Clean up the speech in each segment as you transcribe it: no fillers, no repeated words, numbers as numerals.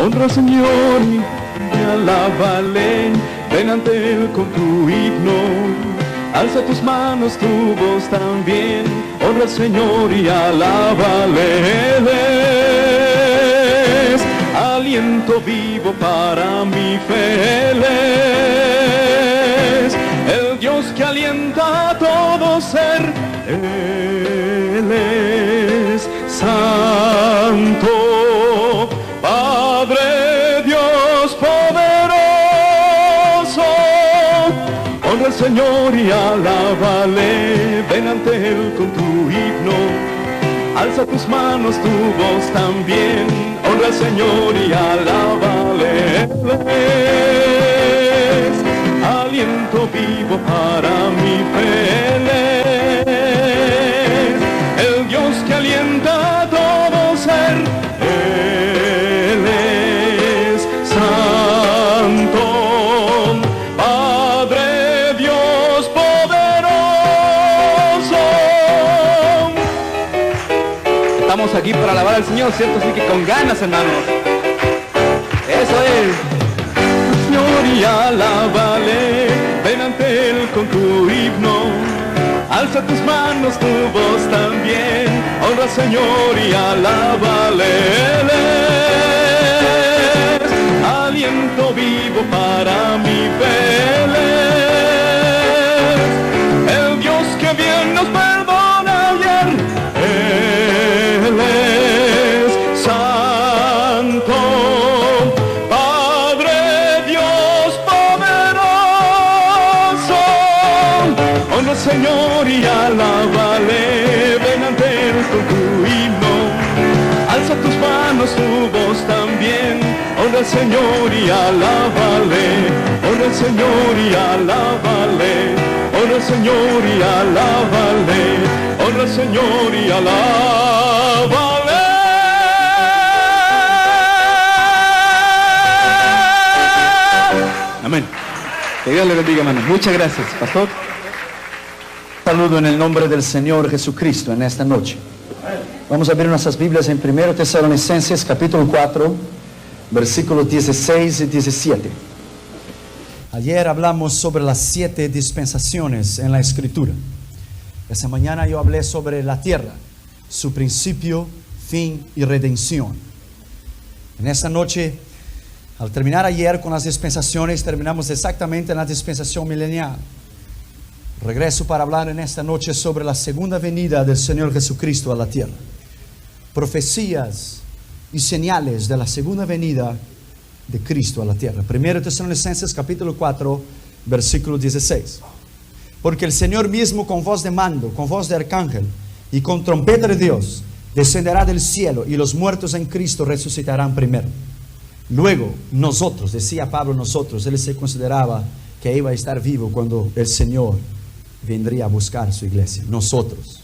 Honra al Señor y alábale, ven ante Él con tu himno. Alza tus manos, tu voz también, honra al Señor y alábale. Él es aliento vivo para mi fe. Él es el Dios que alienta a todo ser. Él es santo, Padre Dios poderoso. Honra al Señor y alábale, ven ante Él con tu himno. Alza tus manos, tu voz también, honra al Señor y alábale. Él es aliento vivo para mi fe. Él es el Dios que alienta a todo ser. Él es santo, Padre Dios poderoso. Estamos aquí para alabar al Señor, ¿cierto? Así que con ganas, hermanos. Eso es. Señor y alábale, ven ante Él con tu himno. Alza tus manos, tu voz también, honra al Señor y alábale. Él es aliento vivo para mi fe. Él es el Dios que bien nos perdona ayer. Él es santo, Padre Dios poderoso. Honra al Señor y alábale, ven ante Él con tu himno. Alza tus manos, tu voz también, honra al Señor y alábale. Honra al Señor y alábale, honra al Señor y alábale, honra al Señor y alábale. Amén. Que Dios le bendiga, hermano. Muchas gracias, pastor. Saludo en el nombre del Señor Jesucristo en esta noche. Vamos a abrir nuestras Biblias en 1 Tesalonicenses capítulo 4, versículos 16 y 17. Ayer hablamos sobre las 7 dispensaciones en la Escritura. Esta mañana yo hablé sobre la tierra, su principio, fin y redención. En esta noche, al terminar ayer con las dispensaciones, terminamos exactamente en la dispensación milenial. Regreso para hablar en esta noche sobre la segunda venida del Señor Jesucristo a la tierra. Profecías y señales de la segunda venida de Cristo a la tierra. 1 Tesalonicenses capítulo 4, versículo 16. Porque el Señor mismo con voz de mando, con voz de arcángel y con trompeta de Dios descenderá del cielo y los muertos en Cristo resucitarán primero. Luego nosotros, decía Pablo nosotros, él se consideraba que iba a estar vivo cuando el Señor vendría a buscar su iglesia. Nosotros.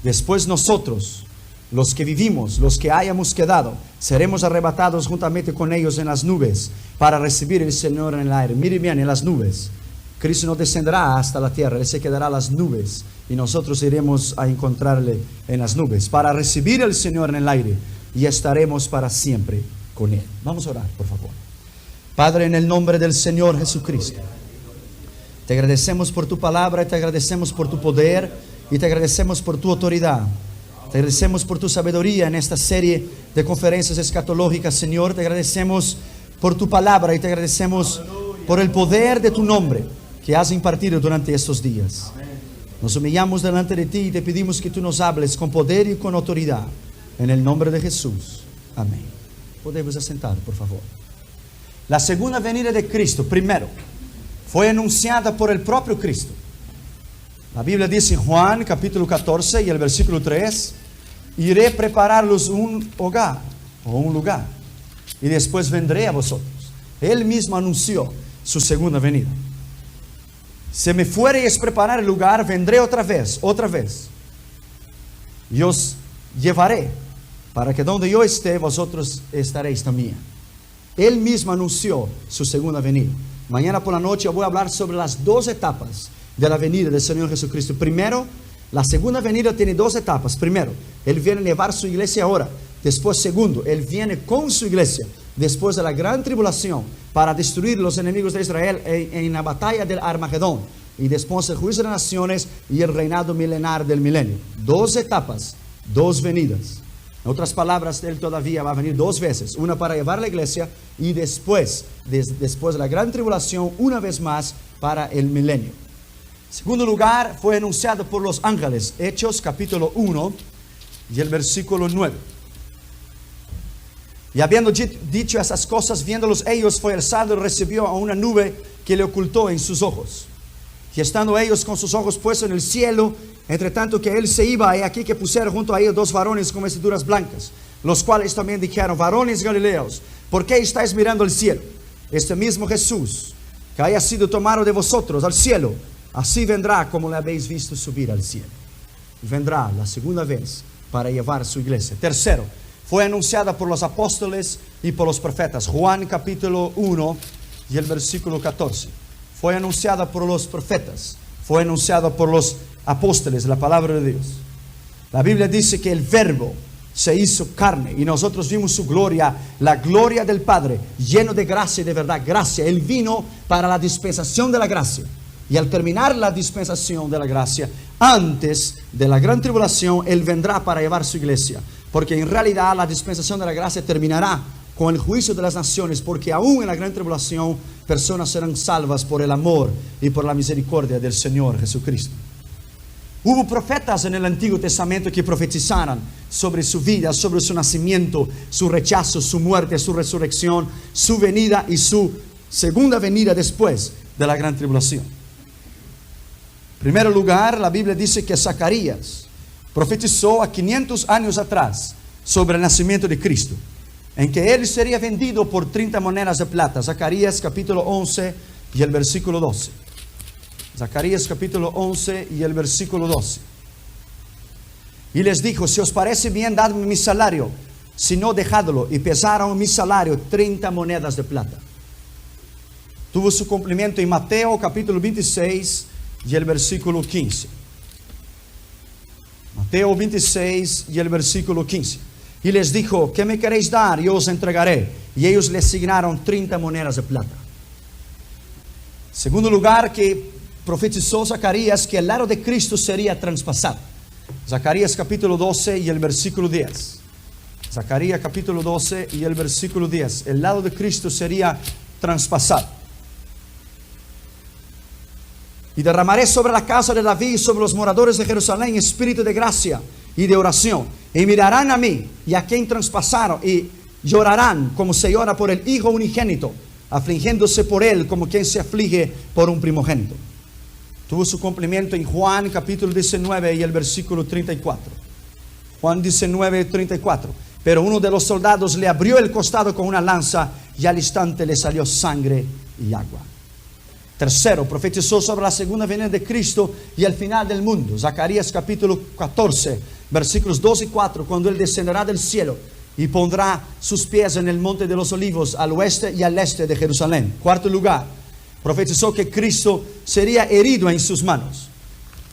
Después nosotros, los que vivimos, los que hayamos quedado, seremos arrebatados juntamente con ellos en las nubes para recibir el Señor en el aire. Mire bien, en las nubes. Cristo no descenderá hasta la tierra, Él se quedará en las nubes y nosotros iremos a encontrarle en las nubes para recibir al Señor en el aire y estaremos para siempre con Él. Vamos a orar, por favor. Padre, en el nombre del Señor Jesucristo, te agradecemos por tu palabra, te agradecemos por tu poder y te agradecemos por tu autoridad. Te agradecemos por tu sabiduría en esta serie de conferencias escatológicas, Señor. Te agradecemos por tu palabra y te agradecemos por el poder de tu nombre que has impartido durante estos días. Nos humillamos delante de ti y te pedimos que tú nos hables con poder y con autoridad. En el nombre de Jesús. Amén. Podemos asentar, por favor. La segunda venida de Cristo, primero, fue anunciada por el propio Cristo. La Biblia dice en Juan capítulo 14 y el versículo 3: iré a prepararlos un hogar o un lugar y después vendré a vosotros. Él mismo anunció su segunda venida. Si me fuereis a preparar el lugar, vendré otra vez y os llevaré para que donde yo esté, vosotros estaréis también. Él mismo anunció su segunda venida. Mañana por la noche voy a hablar sobre las 2 etapas de la venida del Señor Jesucristo. Primero, la segunda venida tiene 2 etapas. Primero, Él viene a llevar su iglesia ahora. Después, segundo, Él viene con su iglesia después de la gran tribulación para destruir los enemigos de Israel en la batalla del Armagedón y después el juicio de las naciones y el reinado milenar del milenio. 2 etapas, 2 venidas. En otras palabras, Él todavía va a venir 2 veces, una para llevar a la iglesia y después de la gran tribulación, una vez más para el milenio. En segundo lugar, fue anunciado por los ángeles, Hechos capítulo 1 y el versículo 9. Y habiendo dicho esas cosas, viéndolos ellos, fue alzado y recibió a una nube que le ocultó en sus ojos. Y estando ellos con sus ojos puestos en el cielo, entre tanto que él se iba, he aquí que pusieron junto a ellos 2 varones con vestiduras blancas, los cuales también dijeron: varones galileos, ¿por qué estáis mirando al cielo? Este mismo Jesús, que haya sido tomado de vosotros al cielo, así vendrá como le habéis visto subir al cielo. Y vendrá la segunda vez para llevar su iglesia. Tercero, fue anunciada por los apóstoles y por los profetas. Juan capítulo 1 y el versículo 14. Fue anunciada por los profetas, fue anunciada por los apóstoles, la palabra de Dios. La Biblia dice que el Verbo se hizo carne y nosotros vimos su gloria, la gloria del Padre, lleno de gracia y de verdad. Gracia, Él vino para la dispensación de la gracia. Y al terminar la dispensación de la gracia, antes de la gran tribulación, Él vendrá para llevar su iglesia. Porque en realidad la dispensación de la gracia terminará con el juicio de las naciones, porque aún en la gran tribulación personas serán salvas por el amor y por la misericordia del Señor Jesucristo. Hubo profetas en el Antiguo Testamento que profetizaron sobre su vida, sobre su nacimiento, su rechazo, su muerte, su resurrección, su venida y su segunda venida después de la gran tribulación. En primer lugar, la Biblia dice que Zacarías profetizó a 500 años atrás sobre el nacimiento de Cristo, en que Él sería vendido por 30 monedas de plata. Zacarías capítulo 11 y el versículo 12. Zacarías capítulo 11 y el versículo 12. Y les dijo: si os parece bien, dadme mi salario, si no, dejadlo. Y pesaron mi salario 30 monedas de plata. Tuvo su cumplimiento en Mateo capítulo 26 y el versículo 15. Mateo 26 y el versículo 15. Y les dijo: ¿qué me queréis dar? Yo os entregaré. Y ellos le asignaron 30 monedas de plata. Segundo lugar, que profetizó Zacarías que el lado de Cristo sería traspasado. Zacarías capítulo 12 y el versículo 10. Zacarías capítulo 12 y el versículo 10. El lado de Cristo sería traspasado. Y derramaré sobre la casa de David y sobre los moradores de Jerusalén espíritu de gracia y de oración. Y mirarán a mí y a quien traspasaron y llorarán como se llora por el hijo unigénito, afligiéndose por él como quien se aflige por un primogénito. Tuvo su cumplimiento en Juan capítulo 19 y el versículo 34. Juan 19, 34. Pero uno de los soldados le abrió el costado con una lanza y al instante le salió sangre y agua. Tercero, profetizó sobre la segunda venida de Cristo y el final del mundo. Zacarías capítulo 14, versículos 2 y 4. Cuando Él descenderá del cielo y pondrá sus pies en el monte de los olivos, al oeste y al este de Jerusalén. Cuarto lugar, profetizó que Cristo sería herido en sus manos.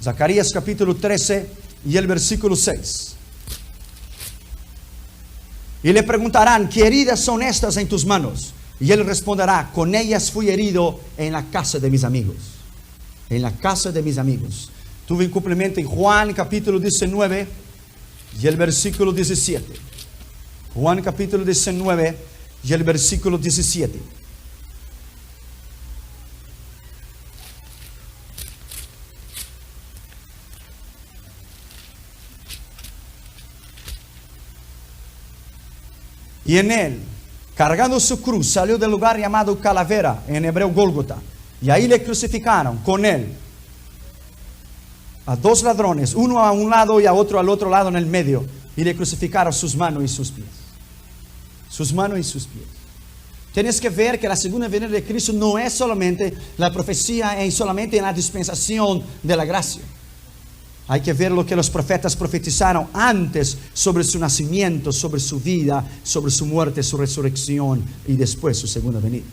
Zacarías capítulo 13 y el versículo 6. Y le preguntarán: ¿qué heridas son estas en tus manos? Y él responderá: con ellas fui herido en la casa de mis amigos. En la casa de mis amigos. Tuve un cumplimiento en Juan capítulo 19 y el versículo 17. Juan capítulo 19 y el versículo 17. Y en él, cargando su cruz, salió del lugar llamado Calavera, en hebreo Gólgota. Y ahí le crucificaron con él a 2 ladrones, uno a un lado y a otro al otro lado en el medio. Y le crucificaron sus manos y sus pies. Sus manos y sus pies. Tienes que ver que la segunda venida de Cristo no es solamente la profecía, solamente en la dispensación de la gracia. Hay que ver lo que los profetas profetizaron antes sobre su nacimiento, sobre su vida, sobre su muerte, su resurrección y después su segunda venida.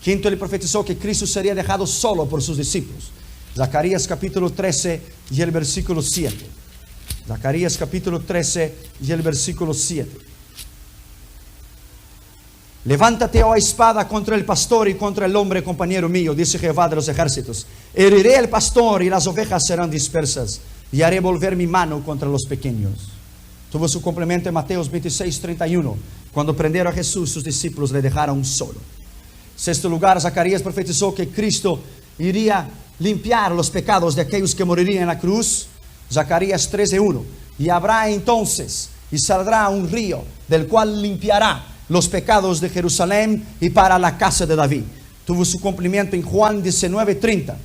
Quinto, él profetizó que Cristo sería dejado solo por sus discípulos. Zacarías capítulo 13 y el versículo 7. Zacarías capítulo 13 y el versículo 7. Levántate, oh espada, contra el pastor y contra el hombre compañero mío, dice Jehová de los ejércitos. Heriré el pastor y las ovejas serán dispersas, y haré volver mi mano contra los pequeños. Tuvo su complemento en Mateo 26:31. Cuando prendieron a Jesús, sus discípulos le dejaron solo. Sexto lugar, Zacarías profetizó que Cristo iría limpiar los pecados de aquellos que morirían en la cruz. Zacarías 13:1. Y habrá entonces y saldrá un río del cual limpiará los pecados de Jerusalén y para la casa de David. Tuvo su cumplimiento en Juan 19:30,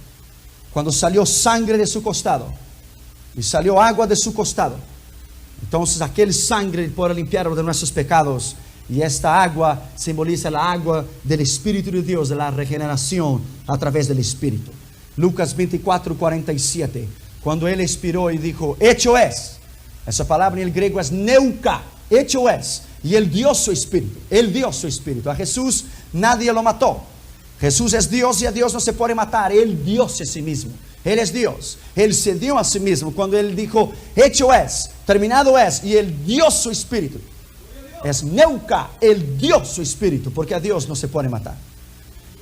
cuando salió sangre de su costado y salió agua de su costado. Entonces aquel sangre para limpiar de nuestros pecados, y esta agua simboliza la agua del Espíritu de Dios, de la regeneración a través del Espíritu. Lucas 24:47, cuando Él expiró y dijo, hecho es. Esa palabra en el griego es neuka, hecho es. Y Él dio su Espíritu, Él dio su Espíritu. A Jesús nadie lo mató. Jesús es Dios y a Dios no se puede matar. Él dio a sí mismo. Él es Dios. Él se dio a sí mismo cuando Él dijo, hecho es, terminado es. Y Él dio su Espíritu. Es neuka, Él dio su Espíritu, porque a Dios no se puede matar.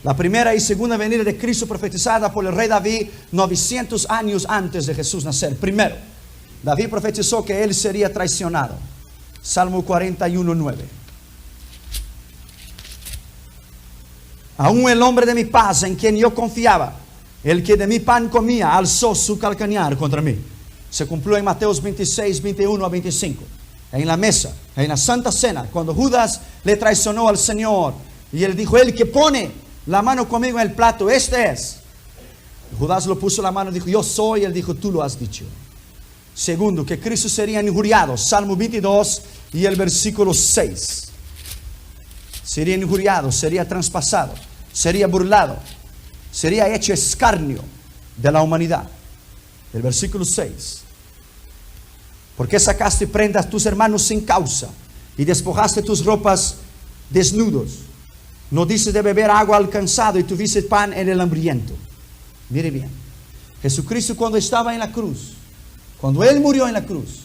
La primera y segunda venida de Cristo profetizada por el rey David 900 años antes de Jesús nacer. Primero, David profetizó que Él sería traicionado. Salmo 41:9. Aún el hombre de mi paz, en quien yo confiaba, el que de mi pan comía, alzó su calcañar contra mí. Se cumplió en Mateo 26:21-25. En la mesa, en la Santa Cena, cuando Judas le traicionó al Señor, y él dijo, el que pone la mano conmigo en el plato, este es. Judas lo puso la mano y dijo, yo soy. Él dijo, tú lo has dicho. Segundo, que Cristo sería injuriado. Salmo 22 y el versículo 6. Sería injuriado, sería traspasado, sería burlado, sería hecho escarnio de la humanidad. El versículo 6. ¿Por qué sacaste prendas tus hermanos sin causa y despojaste tus ropas desnudos? No dices de beber agua al cansado y tuviste pan en el hambriento. Mire bien, Jesucristo cuando estaba en la cruz, cuando Él murió en la cruz,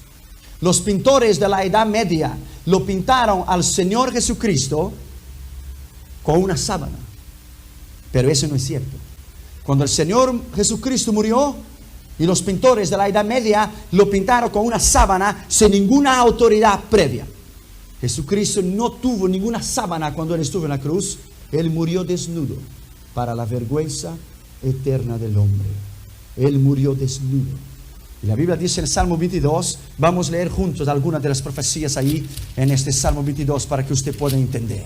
los pintores de la Edad Media lo pintaron al Señor Jesucristo con una sábana. Pero eso no es cierto. Cuando el Señor Jesucristo murió, y los pintores de la Edad Media lo pintaron con una sábana sin ninguna autoridad previa. Jesucristo no tuvo ninguna sábana cuando Él estuvo en la cruz. Él murió desnudo para la vergüenza eterna del hombre. Él murió desnudo. Y la Biblia dice en el Salmo 22, vamos a leer juntos algunas de las profecías ahí en este Salmo 22 para que usted pueda entender.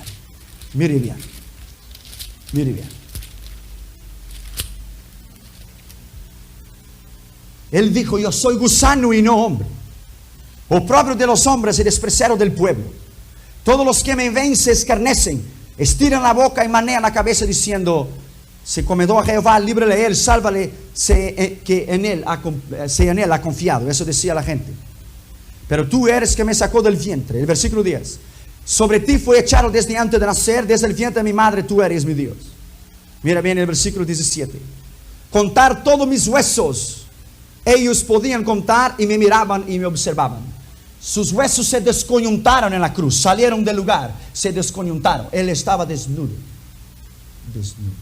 Mire bien, mire bien. Él dijo, yo soy gusano y no hombre, oprobio de los hombres y despreciado del pueblo. Todos los que me ven se escarnecen, estiran la boca y manean la cabeza diciendo, se comedó a Jehová, líbrele él, sálvale, sea en él ha confiado. Eso decía la gente. Pero tú eres que me sacó del vientre. El versículo 10. Sobre ti fue echado desde antes de nacer, desde el vientre de mi madre tú eres mi Dios. Mira bien el versículo 17. Contar todos mis huesos. Ellos podían contar y me miraban y me observaban. Sus huesos se descoyuntaron en la cruz, salieron del lugar, se descoyuntaron. Él estaba desnudo. Desnudo.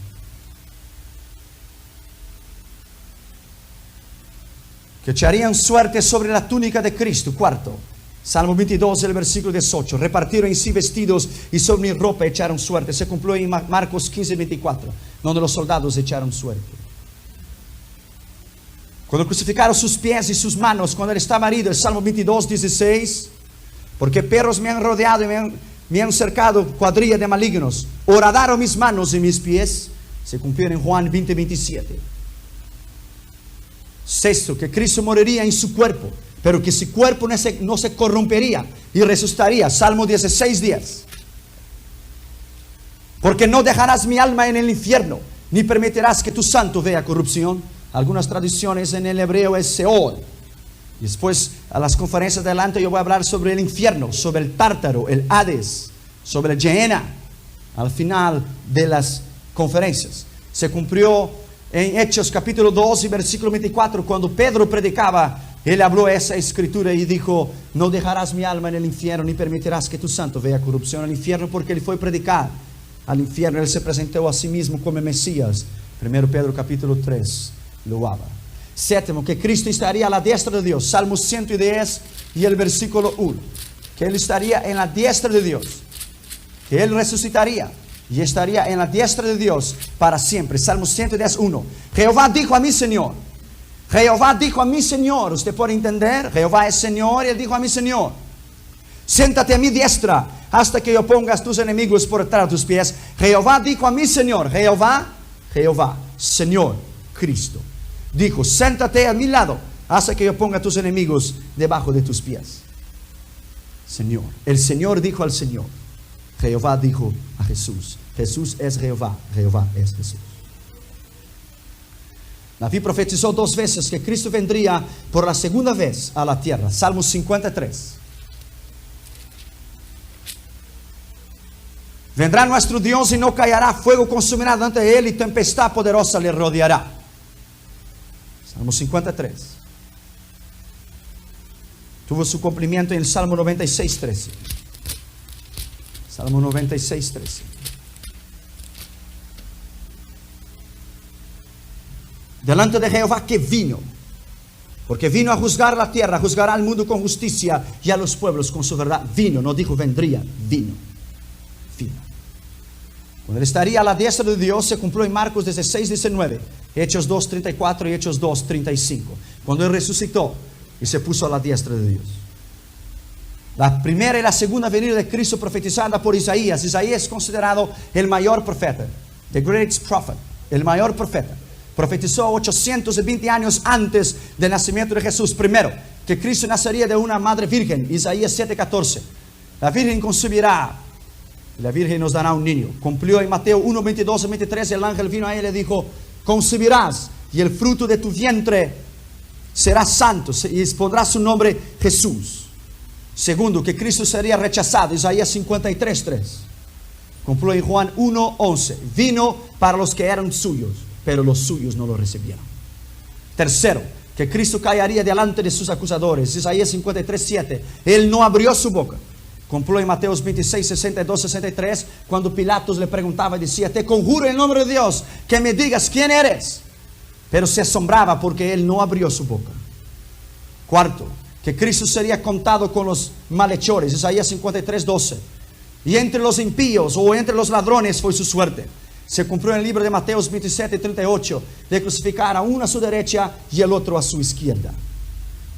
Que echarían suerte sobre la túnica de Cristo. Cuarto, Salmo 22, el versículo 18. Repartieron en sí vestidos y sobre mi ropa echaron suerte. Se cumplió en Marcos 15:24, donde los soldados echaron suerte. Cuando crucificaron sus pies y sus manos, cuando Él estaba herido, el Salmo 22:16. Porque perros me han rodeado y me han cercado cuadrilla de malignos. Horadaron mis manos y mis pies. Se cumplió en Juan 20:27. Sexto, que Cristo moriría en su cuerpo, pero que su cuerpo no se corrompería y resucitaría. Salmo 16:10. Porque no dejarás mi alma en el infierno, ni permitirás que tu santo vea corrupción. Algunas traducciones en el hebreo es Seol. Y después a las conferencias de adelante yo voy a hablar sobre el infierno, sobre el tártaro, el Hades, sobre el Gehenna. Al final de las conferencias. Se cumplió en Hechos capítulo 2 y versículo 24, cuando Pedro predicaba Él habló esa escritura y dijo: no dejarás mi alma en el infierno, ni permitirás que tu santo vea corrupción al infierno, porque Él fue a predicar al infierno. Él se presentó a sí mismo como Mesías. 1 Pedro capítulo 3 lo habla. Séptimo, que Cristo estaría a la diestra de Dios. Salmo 110 y el versículo 1. Que Él estaría en la diestra de Dios. Que Él resucitaría y estaría en la diestra de Dios para siempre. Salmo 110, 1. Jehová dijo a mi Señor. Jehová dijo a mi Señor. ¿Usted puede entender? Jehová es Señor y Él dijo a mi Señor: siéntate a mi diestra hasta que yo pongas tus enemigos por detrás de tus pies. Jehová dijo a mi Señor. Jehová, Señor, Cristo. Dijo: siéntate a mi lado hasta que yo ponga tus enemigos debajo de tus pies. Señor. El Señor dijo al Señor. Jehová dijo a Jesús. Jesús es Jehová. Jehová es Jesús. David profetizó 2 veces que Cristo vendría por la segunda vez a la tierra. Salmo 53. Vendrá nuestro Dios y no callará, fuego consumirá delante de Él y tempestad poderosa le rodeará. Salmo 53. Tuvo su cumplimiento en el Salmo 96, 13. Salmo 96, 13. Delante de Jehová que vino, porque vino a juzgar la tierra, juzgará al mundo con justicia y a los pueblos con su verdad. Vino, no dijo vendría, vino. Cuando Él estaría a la diestra de Dios, se cumplió en Marcos 16, 19, Hechos 2, 34 y Hechos 2, 35. Cuando Él resucitó y se puso a la diestra de Dios. La primera y la segunda venida de Cristo profetizada por Isaías. Isaías es considerado el mayor profeta, the greatest prophet, el mayor profeta. Profetizó 820 años antes del nacimiento de Jesús. Primero, que Cristo nacería de una madre virgen. Isaías 7:14. La virgen concebirá, la virgen nos dará un niño. Cumplió en Mateo 1, 22 y 23. El ángel vino a él y le dijo: concebirás y el fruto de tu vientre será santo y pondrás su nombre Jesús. Segundo, que Cristo sería rechazado. Isaías 53:3. Cumplió en Juan 1:11. Vino para los que eran suyos, pero los suyos no lo recibieron. Tercero, que Cristo caería delante de sus acusadores. Isaías 53:7. Él no abrió su boca. Cumplió en Mateos 26, 62, 63. Cuando Pilatos le preguntaba y decía: te conjuro en nombre de Dios que me digas quién eres. Pero se asombraba porque Él no abrió su boca. Cuarto, que Cristo sería contado con los malhechores. Isaías 53:12. Y entre los impíos o entre los ladrones fue su suerte. Se cumplió en el libro de Mateos 27, 38, de crucificar a uno a su derecha y el otro a su izquierda.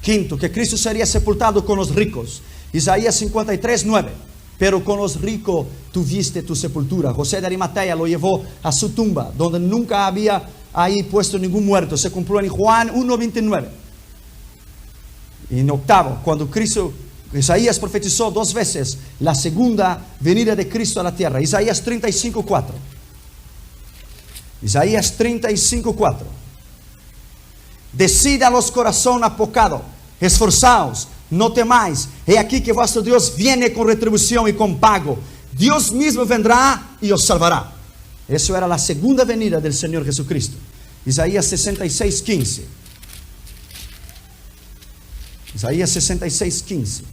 Quinto, que Cristo sería sepultado con los ricos. Isaías 53:9. Pero con los ricos tuviste tu sepultura. José de Arimatea lo llevó a su tumba, donde nunca había ahí puesto ningún muerto. Se cumplió en Juan 1:29. Y en octavo, cuando Isaías profetizó 2 veces la segunda venida de Cristo a la tierra. Isaías 35:4. Isaías 35:4. Decid a los corazón apocado, esforzaos, no temáis, he aquí que vuestro Dios viene con retribución y con pago. Dios mismo vendrá y os salvará. Eso era la segunda venida del Señor Jesucristo. Isaías 66:15. Isaías 66:15.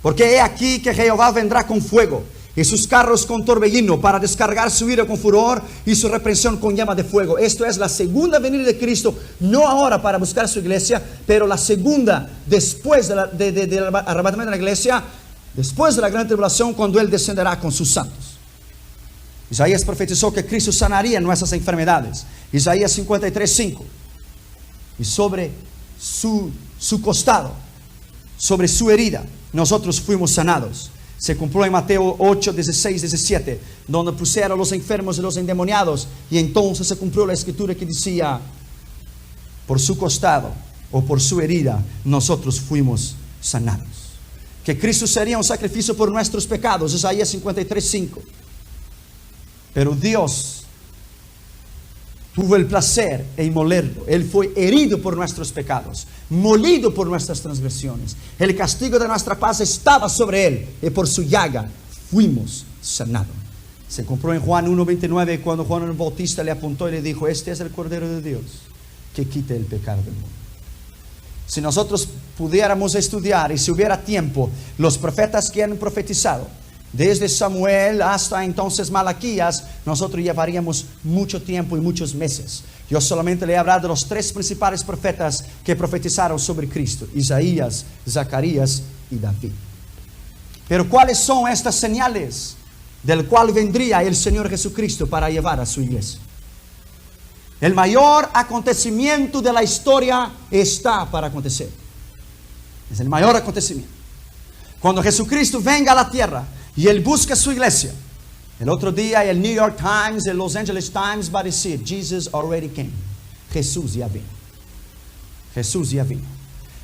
Porque he aquí que Jehová vendrá con fuego y sus carros con torbellino, para descargar su ira con furor y su reprensión con llama de fuego. Esto es la segunda venida de Cristo, no ahora para buscar su iglesia, pero la segunda después del arrebatamiento de la iglesia, después de la gran tribulación, cuando Él descenderá con sus santos. Isaías profetizó que Cristo sanaría nuestras enfermedades. Isaías 53:5. Y sobre su costado, sobre su herida, nosotros fuimos sanados. Se cumplió en Mateo 8, 16, 17, donde pusieron a los enfermos y los endemoniados. Y entonces se cumplió la escritura que decía: por su costado o por su herida nosotros fuimos sanados. Que Cristo sería un sacrificio por nuestros pecados. Isaías 53:5. Pero Dios tuvo el placer en molerlo. Él fue herido por nuestros pecados, molido por nuestras transgresiones. El castigo de nuestra paz estaba sobre Él, y por su llaga fuimos sanados. Se cumplió en Juan 1:29, cuando Juan el Bautista le apuntó y le dijo: este es el Cordero de Dios que quita el pecado del mundo. Si nosotros pudiéramos estudiar y si hubiera tiempo, los profetas que han profetizado, desde Samuel hasta entonces Malaquías, nosotros llevaríamos mucho tiempo y muchos meses. Yo solamente le he hablado de los 3 principales profetas que profetizaron sobre Cristo: Isaías, Zacarías y David. Pero ¿cuáles son estas señales del cual vendría el Señor Jesucristo para llevar a su iglesia? El mayor acontecimiento de la historia está para acontecer. Es el mayor acontecimiento. Cuando Jesucristo venga a la tierra y Él busca su iglesia. El otro día el New York Times, el Los Angeles Times va a decir: Jesus already came. Jesús ya vino. Jesús ya vino.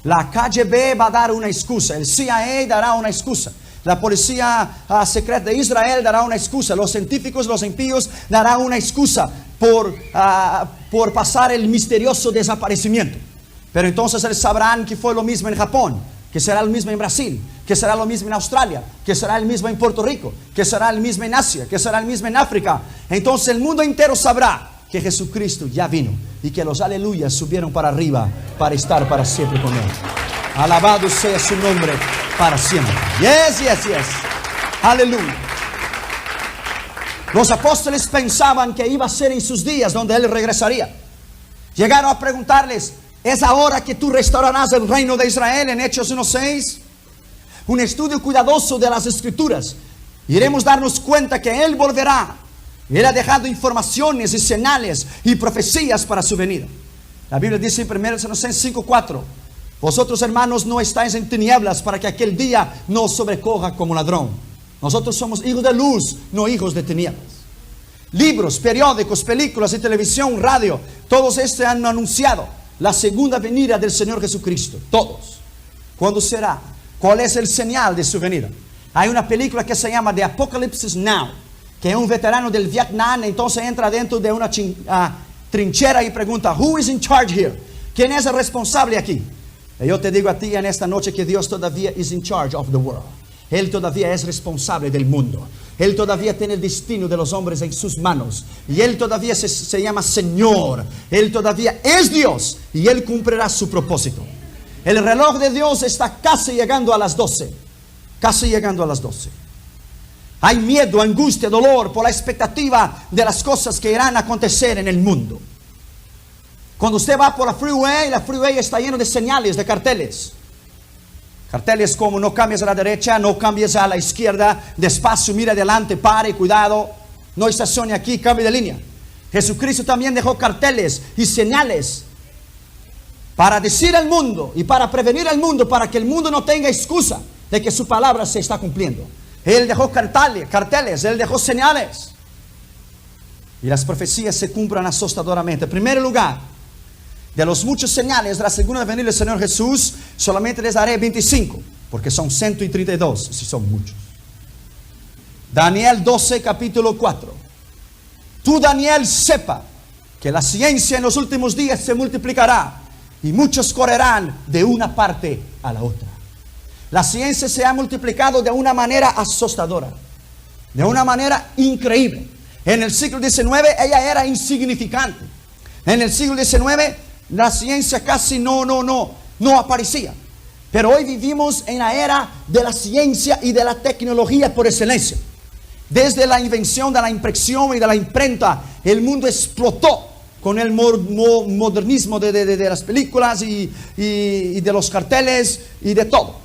La KGB va a dar una excusa. El CIA dará una excusa. La policía secreta de Israel dará una excusa. Los científicos, los impíos darán una excusa por pasar el misterioso desaparecimiento. Pero entonces ellos sabrán que fue lo mismo en Japón, que será lo mismo en Brasil, que será lo mismo en Australia, que será el mismo en Puerto Rico, que será el mismo en Asia, que será el mismo en África. Entonces el mundo entero sabrá que Jesucristo ya vino y que los aleluyas subieron para arriba para estar para siempre con Él. Alabado sea su nombre para siempre. Yes, yes, yes. Aleluya. Los apóstoles pensaban que iba a ser en sus días donde Él regresaría. Llegaron a preguntarles: ¿es ahora que tú restaurarás el reino de Israel? En Hechos 1:6. Un estudio cuidadoso de las Escrituras, iremos darnos cuenta que Él volverá. Él ha dejado informaciones y señales y profecías para su venida. La Biblia dice en 1 Tesalonicenses 5:4: vosotros, hermanos, no estáis en tinieblas para que aquel día no os sobrecoja como ladrón. Nosotros somos hijos de luz, no hijos de tinieblas. Libros, periódicos, películas y televisión, radio, todos estos han anunciado la segunda venida del Señor Jesucristo. Todos. ¿Cuándo será? ¿Cuál es el señal de su venida? Hay una película que se llama The Apocalypse Now, que es un veterano del Vietnam, entonces entra dentro de una trinchera y pregunta: Who is in charge here? ¿Quién es el responsable aquí? Y yo te digo a ti en esta noche que Dios todavía is in charge of the world. Él todavía es responsable del mundo. Él todavía tiene el destino de los hombres en sus manos. Y Él todavía se llama Señor. Él todavía es Dios. Y Él cumplirá su propósito. El reloj de Dios está casi llegando a las 12. Casi llegando a las 12. Hay miedo, angustia, dolor por la expectativa de las cosas que irán a acontecer en el mundo. Cuando usted va por la freeway está lleno de señales, de carteles. Carteles como: no cambies a la derecha, no cambies a la izquierda, despacio, mira adelante, pare, cuidado, no estacione aquí, cambie de línea. Jesucristo también dejó carteles y señales para decir al mundo y para prevenir al mundo, para que el mundo no tenga excusa de que su palabra se está cumpliendo. Él dejó carteles, Él dejó señales. Y las profecías se cumplen asustadoramente. En primer lugar, de los muchos señales de la segunda venida del Señor Jesús, solamente les daré 25, porque son 132, si son muchos. Daniel 12, capítulo 4. Tú, Daniel, sepa que la ciencia en los últimos días se multiplicará y muchos correrán de una parte a la otra. La ciencia se ha multiplicado de una manera asustadora, de una manera increíble. En el siglo XIX ella era insignificante. En el siglo XIX la ciencia casi no aparecía. Pero hoy vivimos en la era de la ciencia y de la tecnología por excelencia. Desde la invención de la impresión y de la imprenta, el mundo explotó con el modernismo de las películas y de los carteles y de todo.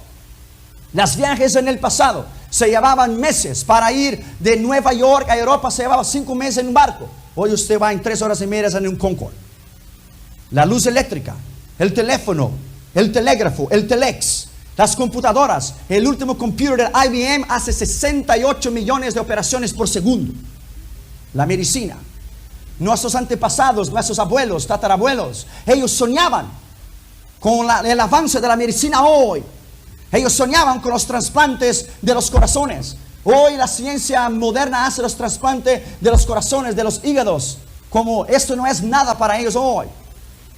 Las viajes en el pasado se llevaban meses. Para ir de Nueva York a Europa se llevaba 5 meses en un barco. Hoy usted va en 3 horas y media en un Concorde. La luz eléctrica, el teléfono, el telégrafo, el telex, las computadoras. El último computer del IBM hace 68 millones de operaciones por segundo. La medicina. Nuestros antepasados, nuestros abuelos, tatarabuelos, ellos soñaban con el avance de la medicina hoy. Ellos soñaban con los trasplantes de los corazones. Hoy la ciencia moderna hace los trasplantes de los corazones, de los hígados. Como esto no es nada para ellos hoy.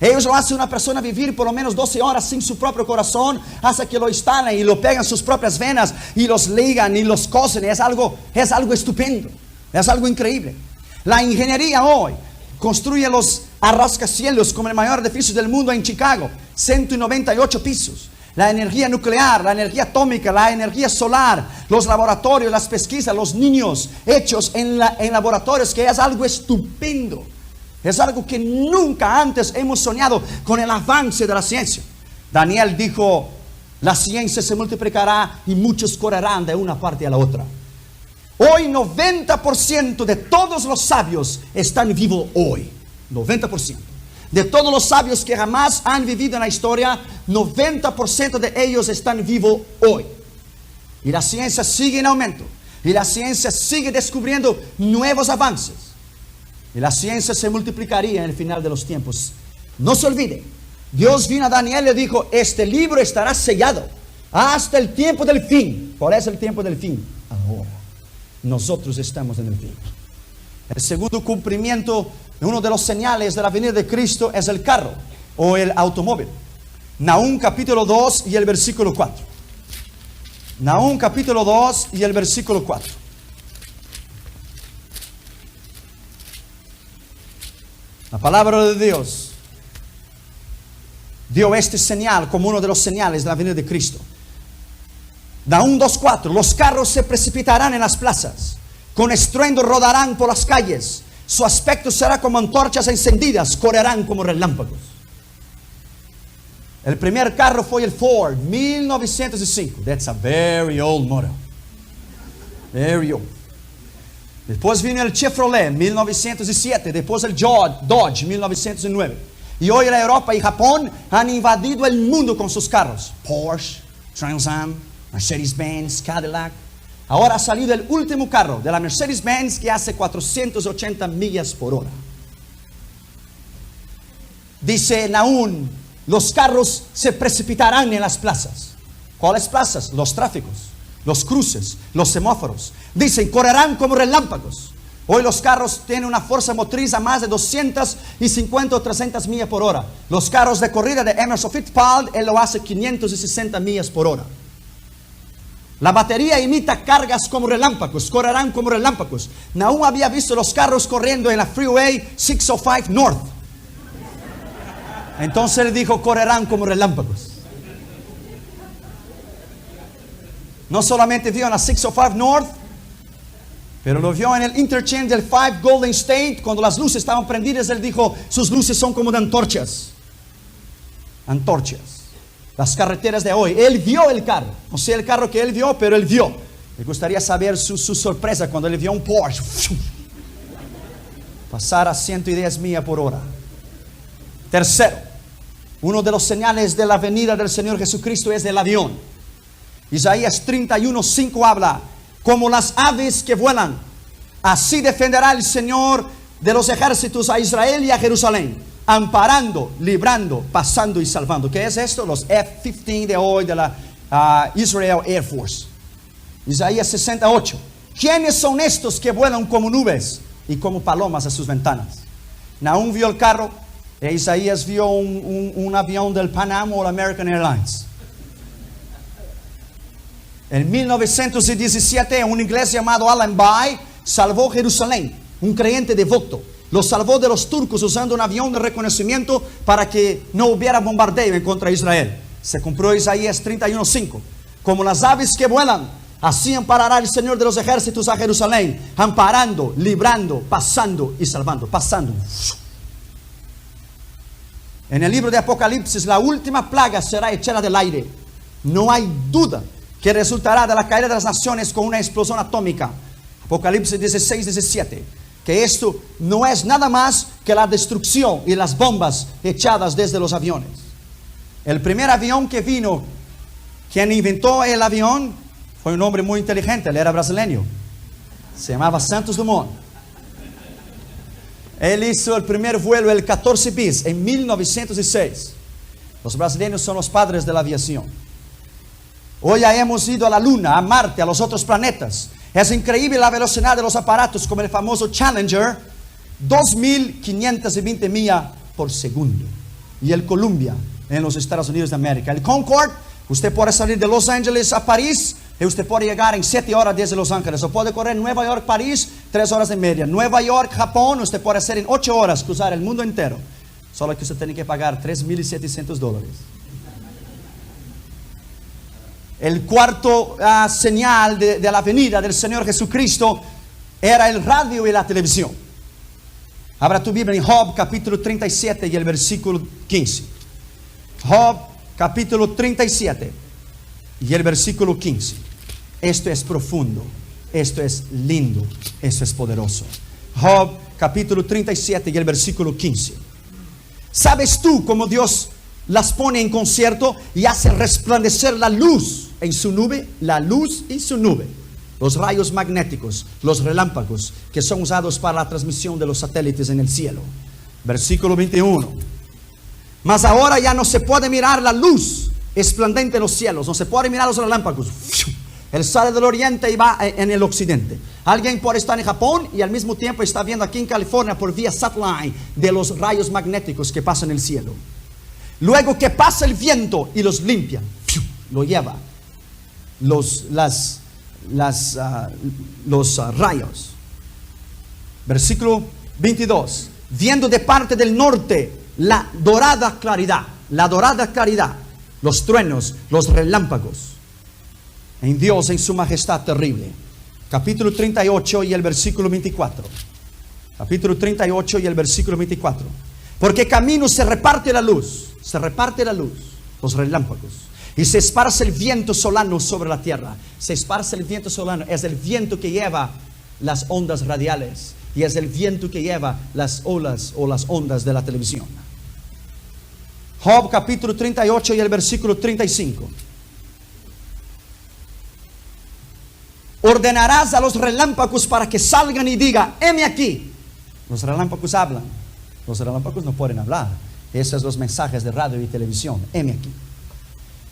Ellos lo hacen una persona vivir por lo menos 12 horas sin su propio corazón, hasta que lo instalan y lo pegan sus propias venas y los ligan y los cosen. Es algo estupendo, es algo increíble. La ingeniería hoy construye los a rascacielos como el mayor edificio del mundo en Chicago, 198 pisos. La energía nuclear, la energía atómica, la energía solar, los laboratorios, las pesquisas, los niños hechos en laboratorios, que es algo estupendo. Es algo que nunca antes hemos soñado con el avance de la ciencia. Daniel dijo, la ciencia se multiplicará y muchos correrán de una parte a la otra. Hoy 90% de todos los sabios están vivos hoy. 90%. De todos los sabios que jamás han vivido en la historia, 90% de ellos están vivos hoy. Y la ciencia sigue en aumento. Y la ciencia sigue descubriendo nuevos avances. Y la ciencia se multiplicaría en el final de los tiempos. No se olvide, Dios vino a Daniel y le dijo, este libro estará sellado hasta el tiempo del fin. ¿Cuál es el tiempo del fin? Ahora. Nosotros estamos en el fin. El segundo cumplimiento, uno de los señales de la venida de Cristo, es el carro o el automóvil. Nahum capítulo 2 y el versículo 4. Nahum capítulo 2 y el versículo 4. La palabra de Dios dio este señal como uno de los señales de la venida de Cristo. Nahum 2:4. Los carros se precipitarán en las plazas, con estruendo rodarán por las calles. Su aspecto será como antorchas encendidas, correrán como relámpagos. El primer carro fue el Ford, 1905. That's a very old model. Very old. Después vino el Chevrolet, 1907. Después el Dodge, 1909. Y hoy la Europa y Japón han invadido el mundo con sus carros. Porsche, Trans Am, Mercedes-Benz, Cadillac. Ahora ha salido el último carro de la Mercedes-Benz que hace 480 millas por hora. Dice Nahum, los carros se precipitarán en las plazas. ¿Cuáles plazas? Los tráficos, los cruces, los semáforos. Dicen, correrán como relámpagos. Hoy los carros tienen una fuerza motriz a más de 250 o 300 millas por hora. Los carros de corrida de Emerson Fittipaldi, él lo hace 560 millas por hora. La batería imita cargas como relámpagos, correrán como relámpagos. Nahum había visto los carros corriendo en la Freeway 605 North. Entonces él dijo, correrán como relámpagos. No solamente vio en la 605 North, pero lo vio en el interchange del 5 Golden State. Cuando las luces estaban prendidas, él dijo, sus luces son como de antorchas. Antorchas. Las carreteras de hoy. Él vio el carro. No sé el carro que él vio, pero él vio. Me gustaría saber su sorpresa cuando él vio un Porsche pasar a 110 millas por hora. Tercero, uno de los señales de la venida del Señor Jesucristo es el avión. Isaías 31:5 habla, como las aves que vuelan, así defenderá el Señor de los ejércitos a Israel y a Jerusalén, amparando, librando, pasando y salvando. ¿Qué es esto? Los F-15 de hoy de la Israel Air Force. Isaías 68. ¿Quiénes son estos que vuelan como nubes y como palomas a sus ventanas? Nahum vio el carro, e Isaías vio un avión del Pan Am o el American Airlines. En 1917, un inglés llamado Alan Bay salvó Jerusalén, un creyente devoto. Lo salvó de los turcos usando un avión de reconocimiento para que no hubiera bombardeo en contra de Israel. Se cumplió Isaías 31:5. Como las aves que vuelan, así amparará el Señor de los ejércitos a Jerusalén, amparando, librando, pasando y salvando. Pasando. En el libro de Apocalipsis, la última plaga será echada del aire. No hay duda que resultará de la caída de las naciones con una explosión atómica. Apocalipsis 16:17. Que esto no es nada más que la destrucción y las bombas echadas desde los aviones. El primer avión que vino, quien inventó el avión, fue un hombre muy inteligente, él era brasileño. Se llamaba Santos Dumont. Él hizo el primer vuelo, el 14 bis, en 1906. Los brasileños son los padres de la aviación. Hoy ya hemos ido a la Luna, a Marte, a los otros planetas. Es increíble la velocidad de los aparatos, como el famoso Challenger, 2.520 millas por segundo. Y el Columbia, en los Estados Unidos de América. El Concorde, usted puede salir de Los Ángeles a París, y usted puede llegar en 7 horas desde Los Ángeles. O puede correr Nueva York, París, 3 horas y media. Nueva York, Japón, usted puede hacer en 8 horas, cruzar el mundo entero. Solo que usted tiene que pagar $3,700. El cuarto señal de la venida del Señor Jesucristo era el radio y la televisión. Abra tu Biblia en Job capítulo 37 y el versículo 15. Job capítulo 37 y el versículo 15. Esto es profundo, esto es lindo, esto es poderoso. Job capítulo 37 y el versículo 15. ¿Sabes tú cómo Dios las pone en concierto y hace resplandecer la luz en su nube? La luz y su nube. Los rayos magnéticos, los relámpagos que son usados para la transmisión de los satélites en el cielo. Versículo 21. Mas ahora ya no se puede mirar la luz esplendente en los cielos, no se puede mirar los relámpagos. Él sale del oriente y va en el occidente. Alguien puede estar en Japón y al mismo tiempo está viendo aquí en California por vía satellite de los rayos magnéticos que pasan en el cielo. Luego que pasa el viento y los limpia, lo lleva los rayos. Versículo 22. Viendo de parte del norte la dorada claridad, los truenos, los relámpagos. En Dios, en su majestad terrible. Capítulo 38 y el versículo 24. Capítulo 38 y el versículo 24. Porque camino se reparte la luz, los relámpagos. Y se esparce el viento solano sobre la tierra. Se esparce el viento solano. Es el viento que lleva las ondas radiales. Y es el viento que lleva las olas o las ondas de la televisión. Job capítulo 38 y el versículo 35. Ordenarás a los relámpagos para que salgan y digan, heme aquí. Los relámpagos hablan. Los relámpagos no pueden hablar. Esos son los mensajes de radio y televisión. Heme aquí.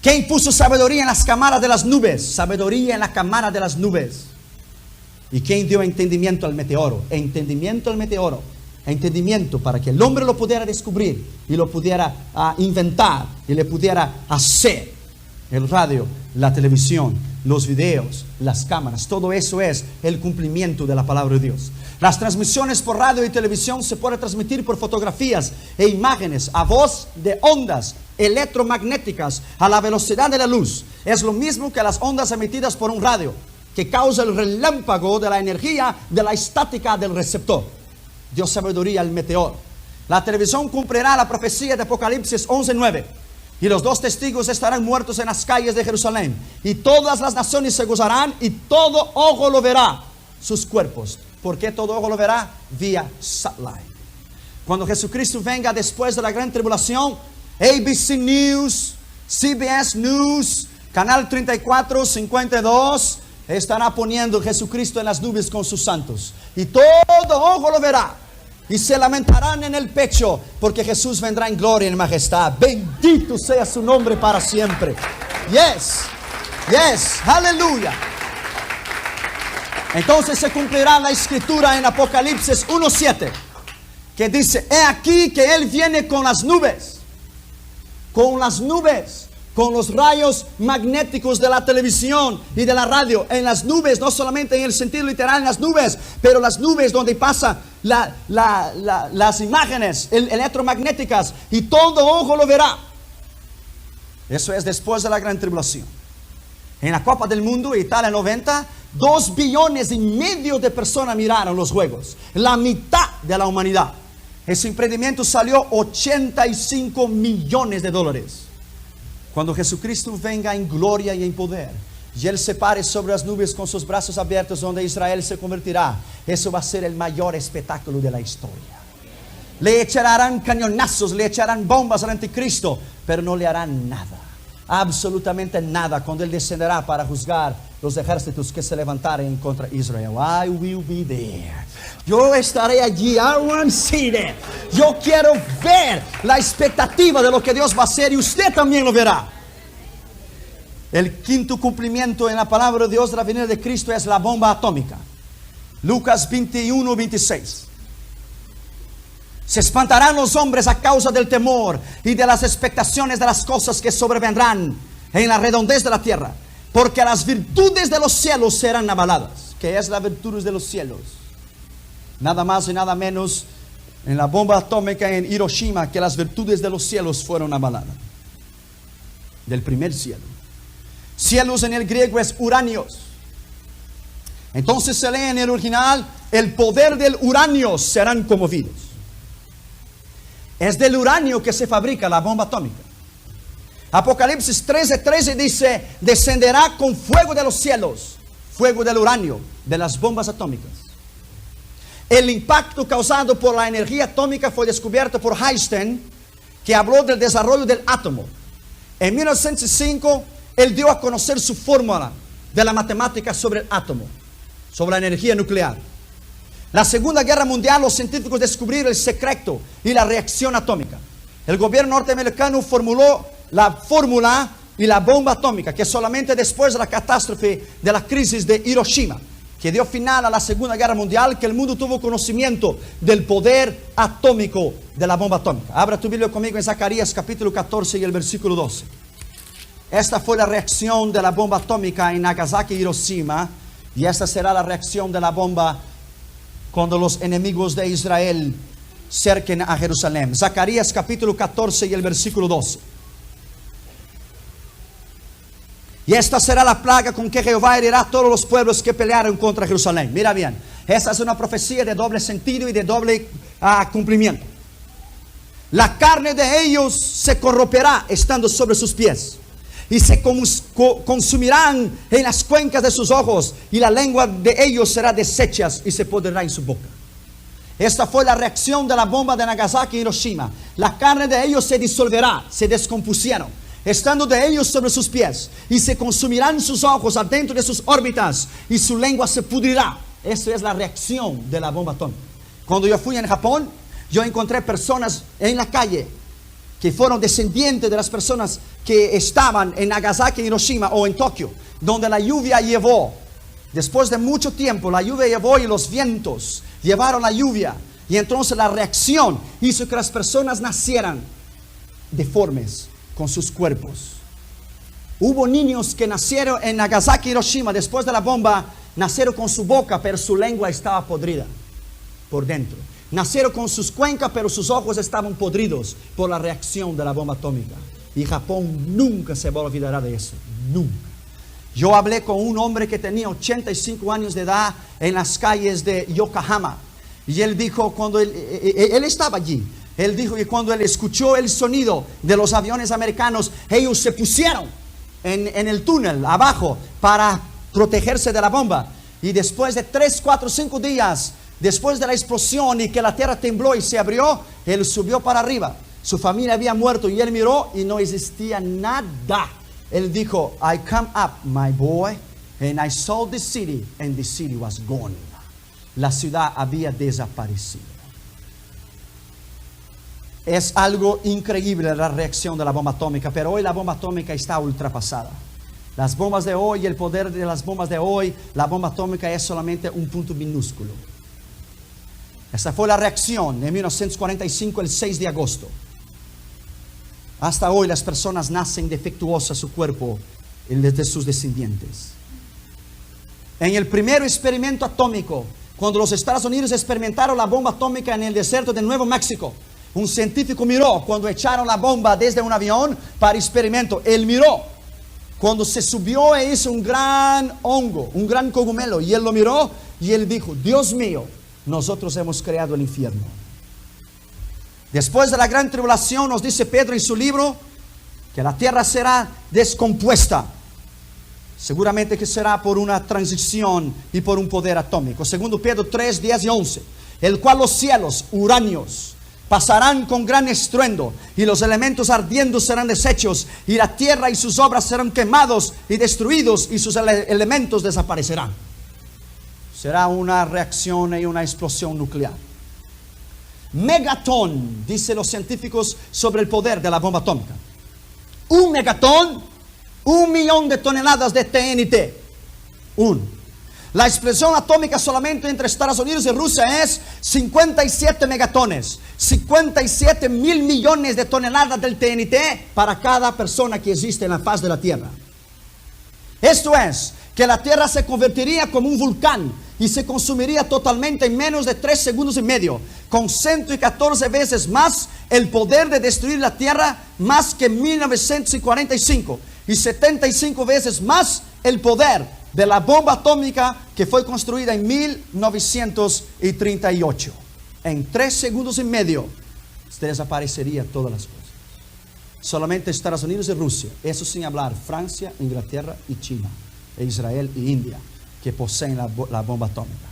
¿Quién puso sabiduría en las cámaras de las nubes? Sabiduría en la cámara de las nubes. ¿Y quién dio entendimiento al meteoro? Entendimiento al meteoro. Entendimiento para que el hombre lo pudiera descubrir y lo pudiera inventar y le pudiera hacer. El radio, la televisión, los videos, las cámaras, todo eso es el cumplimiento de la palabra de Dios. Las transmisiones por radio y televisión se pueden transmitir por fotografías e imágenes a voz de ondas electromagnéticas a la velocidad de la luz. Es lo mismo que las ondas emitidas por un radio, que causa el relámpago de la energía de la estática del receptor. Dios sabiduría al meteoro. La televisión cumplirá la profecía de Apocalipsis 11:9. Y los 2 testigos estarán muertos en las calles de Jerusalén. Y todas las naciones se gozarán y todo ojo lo verá. Sus cuerpos. ¿Por qué todo ojo lo verá? Vía satellite. Cuando Jesucristo venga después de la gran tribulación, ABC News, CBS News, Canal 34, 52, estará poniendo Jesucristo en las nubes con sus santos. Y todo ojo lo verá. Y se lamentarán en el pecho, porque Jesús vendrá en gloria y en majestad. Bendito sea su nombre para siempre. Yes, aleluya. Entonces se cumplirá la escritura en Apocalipsis 1:7, que dice, he aquí que Él viene con las nubes. Con las nubes. Con los rayos magnéticos de la televisión y de la radio. En las nubes, no solamente en el sentido literal en las nubes, pero las nubes donde pasa las imágenes electromagnéticas. Y todo ojo lo verá. Eso es después de la gran tribulación. En la Copa del Mundo, Italia 90, 2,5 billones de personas miraron los juegos. La mitad de la humanidad. Ese emprendimiento salió $85 millones. Cuando Jesucristo venga en gloria y en poder, y Él se pare sobre las nubes con sus brazos abiertos, donde Israel se convertirá, eso va a ser el mayor espectáculo de la historia. Le echarán cañonazos, le echarán bombas al anticristo, pero no le harán nada, absolutamente nada, cuando Él descenderá para juzgar los ejércitos que se levantaren contra Israel. I will be there. Yo estaré allí. I want to see that. Yo quiero ver la expectativa de lo que Dios va a hacer, y usted también lo verá. El quinto cumplimiento en la palabra de Dios de la venida de Cristo es la bomba atómica. Lucas 21:26. Se espantarán los hombres a causa del temor y de las expectaciones de las cosas que sobrevendrán en la redondez de la tierra, porque las virtudes de los cielos serán abaladas. ¿Qué es las virtudes de los cielos? nada más y nada menos, en la bomba atómica en Hiroshima, que las virtudes de los cielos fueron avaladas. Del primer cielo. Cielos en el griego es uranios. Entonces se lee en el original, el poder del uranio serán conmovidos. Es del uranio que se fabrica la bomba atómica. Apocalipsis 13:13 dice, descenderá con fuego de los cielos, fuego del uranio, de las bombas atómicas. El impacto causado por la energía atómica fue descubierto por Einstein, que habló del desarrollo del átomo. En 1905, él dio a conocer su fórmula de la matemática sobre el átomo, sobre la energía nuclear. La Segunda Guerra Mundial, los científicos descubrieron el secreto y la reacción atómica. El gobierno norteamericano formuló la fórmula y la bomba atómica, que solamente después de la catástrofe de la crisis de Hiroshima, que dio final a la Segunda Guerra Mundial, que el mundo tuvo conocimiento del poder atómico de la bomba atómica. Abra tu Biblia conmigo en Zacarías capítulo 14 y el versículo 12. Esta fue la reacción de la bomba atómica en Nagasaki y Hiroshima, y esta será la reacción de la bomba cuando los enemigos de Israel cerquen a Jerusalén. Zacarías capítulo 14 y el versículo 12. Y esta será la plaga con que Jehová herirá a todos los pueblos que pelearon contra Jerusalén. Mira bien, esta es una profecía de doble sentido y de doble cumplimiento. La carne de ellos se corromperá estando sobre sus pies, y se consumirán en las cuencas de sus ojos, y la lengua de ellos será deshecha y se pudrirá en su boca. Esta fue la reacción de la bomba de Nagasaki y Hiroshima. La carne de ellos se disolverá, se descompusieron, estando de ellos sobre sus pies, y se consumirán sus ojos adentro de sus órbitas, y su lengua se pudrirá. Esa es la reacción de la bomba atómica. Cuando yo fui en Japón, yo encontré personas en la calle que fueron descendientes de las personas que estaban en Nagasaki, Hiroshima o en Tokio, donde la lluvia llevó, después de mucho tiempo, la lluvia llevó y los vientos llevaron la lluvia, y entonces la reacción hizo que las personas nacieran deformes con sus cuerpos. Hubo niños que nacieron en Nagasaki, Hiroshima, después de la bomba, nacieron con su boca, pero su lengua estaba podrida por dentro. Nacieron con sus cuencas, pero sus ojos estaban podridos por la reacción de la bomba atómica. Y Japón nunca se olvidará de eso, nunca. Yo hablé con un hombre que tenía 85 años de edad en las calles de Yokohama, y él dijo, cuando él estaba allí, él dijo que cuando él escuchó el sonido de los aviones americanos, ellos se pusieron en el túnel abajo para protegerse de la bomba. Y después de 3, 4, 5 días, después de la explosión y que la tierra tembló y se abrió, él subió para arriba. Su familia había muerto y él miró y no existía nada. Él dijo, I come up, my boy, and I saw the city, and the city was gone. La ciudad había desaparecido. Es algo increíble la reacción de la bomba atómica, pero hoy la bomba atómica está ultrapasada. Las bombas de hoy, el poder de las bombas de hoy, la bomba atómica es solamente un punto minúsculo. Esta fue la reacción en 1945, el 6 de agosto. Hasta hoy las personas nacen defectuosas su cuerpo de sus descendientes. En el primer experimento atómico, cuando los Estados Unidos experimentaron la bomba atómica en el desierto de Nuevo México, un científico miró cuando echaron la bomba desde un avión para experimento. Él miró cuando se subió e hizo un gran hongo, un gran cogumelo, y él lo miró y él dijo, Dios mío, nosotros hemos creado el infierno. Después de la gran tribulación, nos dice Pedro en su libro, que la tierra será descompuesta. Seguramente que será por una transición y por un poder atómico. Segundo Pedro 3, 10 y 11. El cual los cielos, uranios, pasarán con gran estruendo, y los elementos ardiendo serán deshechos, y la tierra y sus obras serán quemados y destruidos, y sus elementos desaparecerán. Será una reacción y una explosión nuclear. Megatón, dicen los científicos sobre el poder de la bomba atómica. Un megatón, 1 millón de toneladas de TNT. La explosión atómica solamente entre Estados Unidos y Rusia es 57 megatones, 57 mil millones de toneladas del TNT para cada persona que existe en la faz de la Tierra. Esto es, que la Tierra se convertiría como un volcán y se consumiría totalmente en menos de 3 segundos y medio, con 114 veces más el poder de destruir la tierra, más que 1945, y 75 veces más el poder de la bomba atómica que fue construida en 1938. En 3 segundos y medio se desaparecería todas las cosas. Solamente Estados Unidos y Rusia, eso sin hablar Francia, Inglaterra y China, e Israel y India, que poseen la bomba atómica.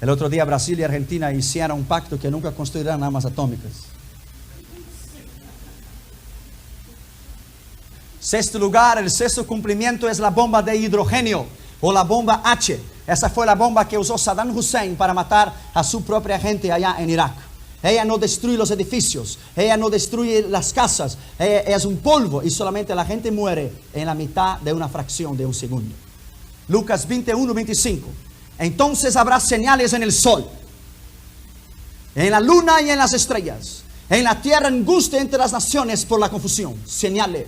El otro día Brasil y Argentina hicieron un pacto que nunca construirán armas atómicas. Sexto lugar, el sexto cumplimiento es la bomba de hidrógeno o la bomba H. Esa fue la bomba que usó Saddam Hussein para matar a su propia gente allá en Irak. Ella no destruye los edificios, ella no destruye las casas, ella es un polvo y solamente la gente muere en la mitad de una fracción de un segundo. Lucas 21:25. Entonces habrá señales en el sol, en la luna y en las estrellas, en la tierra angustia entre las naciones por la confusión. Señales.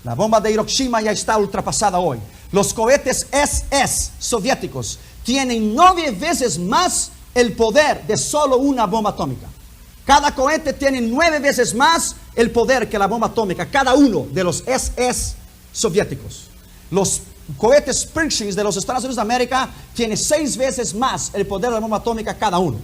La bomba de Hiroshima ya está ultrapasada hoy. Los cohetes SS soviéticos tienen 9 veces más el poder de solo una bomba atómica. Cada cohete tiene 9 veces más el poder que la bomba atómica, cada uno de los SS soviéticos. Los cohetes Pershing de los Estados Unidos de América tiene 6 veces más el poder de la bomba atómica cada uno.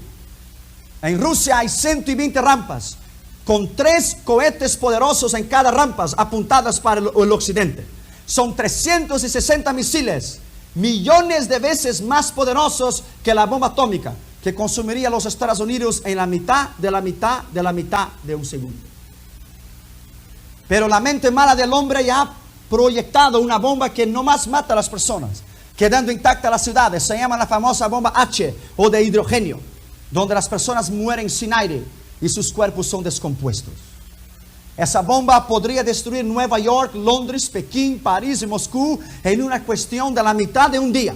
En Rusia hay 120 rampas con 3 cohetes poderosos en cada rampa apuntadas para el occidente. Son 360 misiles, millones de veces más poderosos que la bomba atómica, que consumiría a los Estados Unidos en la mitad de la mitad de la mitad de un segundo. Pero la mente mala del hombre ya ha proyectado una bomba que no más mata a las personas, quedando intactas las ciudades. Se llama la famosa bomba H o de hidrógeno, donde las personas mueren sin aire y sus cuerpos son descompuestos. Esa bomba podría destruir Nueva York, Londres, Pekín, París y Moscú en una cuestión de la mitad de un día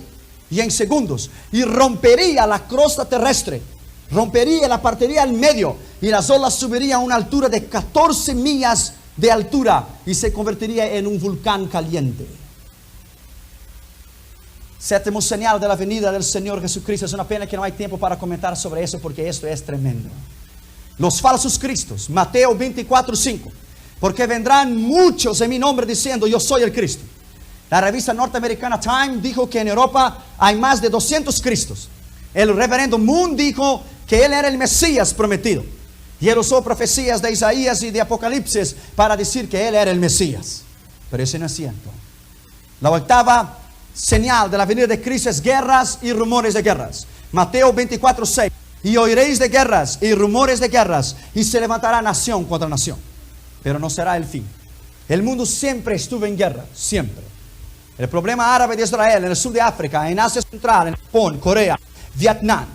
y en segundos, y rompería la crosta terrestre, rompería la partiría al medio, y las olas subirían a una altura de 14 millas de altura y se convertiría en un volcán caliente. Séptimo señal de la venida del Señor Jesucristo. Es una pena que no hay tiempo para comentar sobre eso, porque esto es tremendo. Los falsos cristos, Mateo 24:5. Porque vendrán muchos en mi nombre diciendo yo soy el Cristo. La revista norteamericana Time dijo que en Europa hay más de 200 Cristos. El reverendo Moon dijo que él era el Mesías prometido. Y él usó profecías de Isaías y de Apocalipsis para decir que él era el Mesías. Pero eso no es cierto. La octava señal de la venida de Cristo es guerras y rumores de guerras. Mateo 24:6. Y oiréis de guerras y rumores de guerras, y se levantará nación contra nación. Pero no será el fin. El mundo siempre estuvo en guerra, siempre. El problema árabe de Israel, en el sur de África, en Asia Central, en Japón, Corea, Vietnam.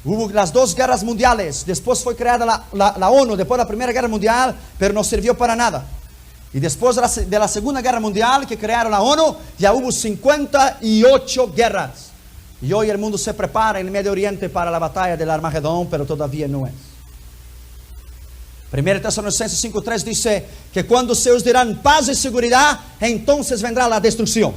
Hubo las 2 guerras mundiales. Después fue creada la ONU, después de la Primera Guerra Mundial, pero no sirvió para nada. Y después de la Segunda Guerra Mundial, que crearon la ONU, ya hubo 58 guerras. Y hoy el mundo se prepara en el Medio Oriente para la batalla del Armagedón, pero todavía no es. 1 Tesalonicenses 5:3 dice que cuando se os dirán paz y seguridad, entonces vendrá la destrucción.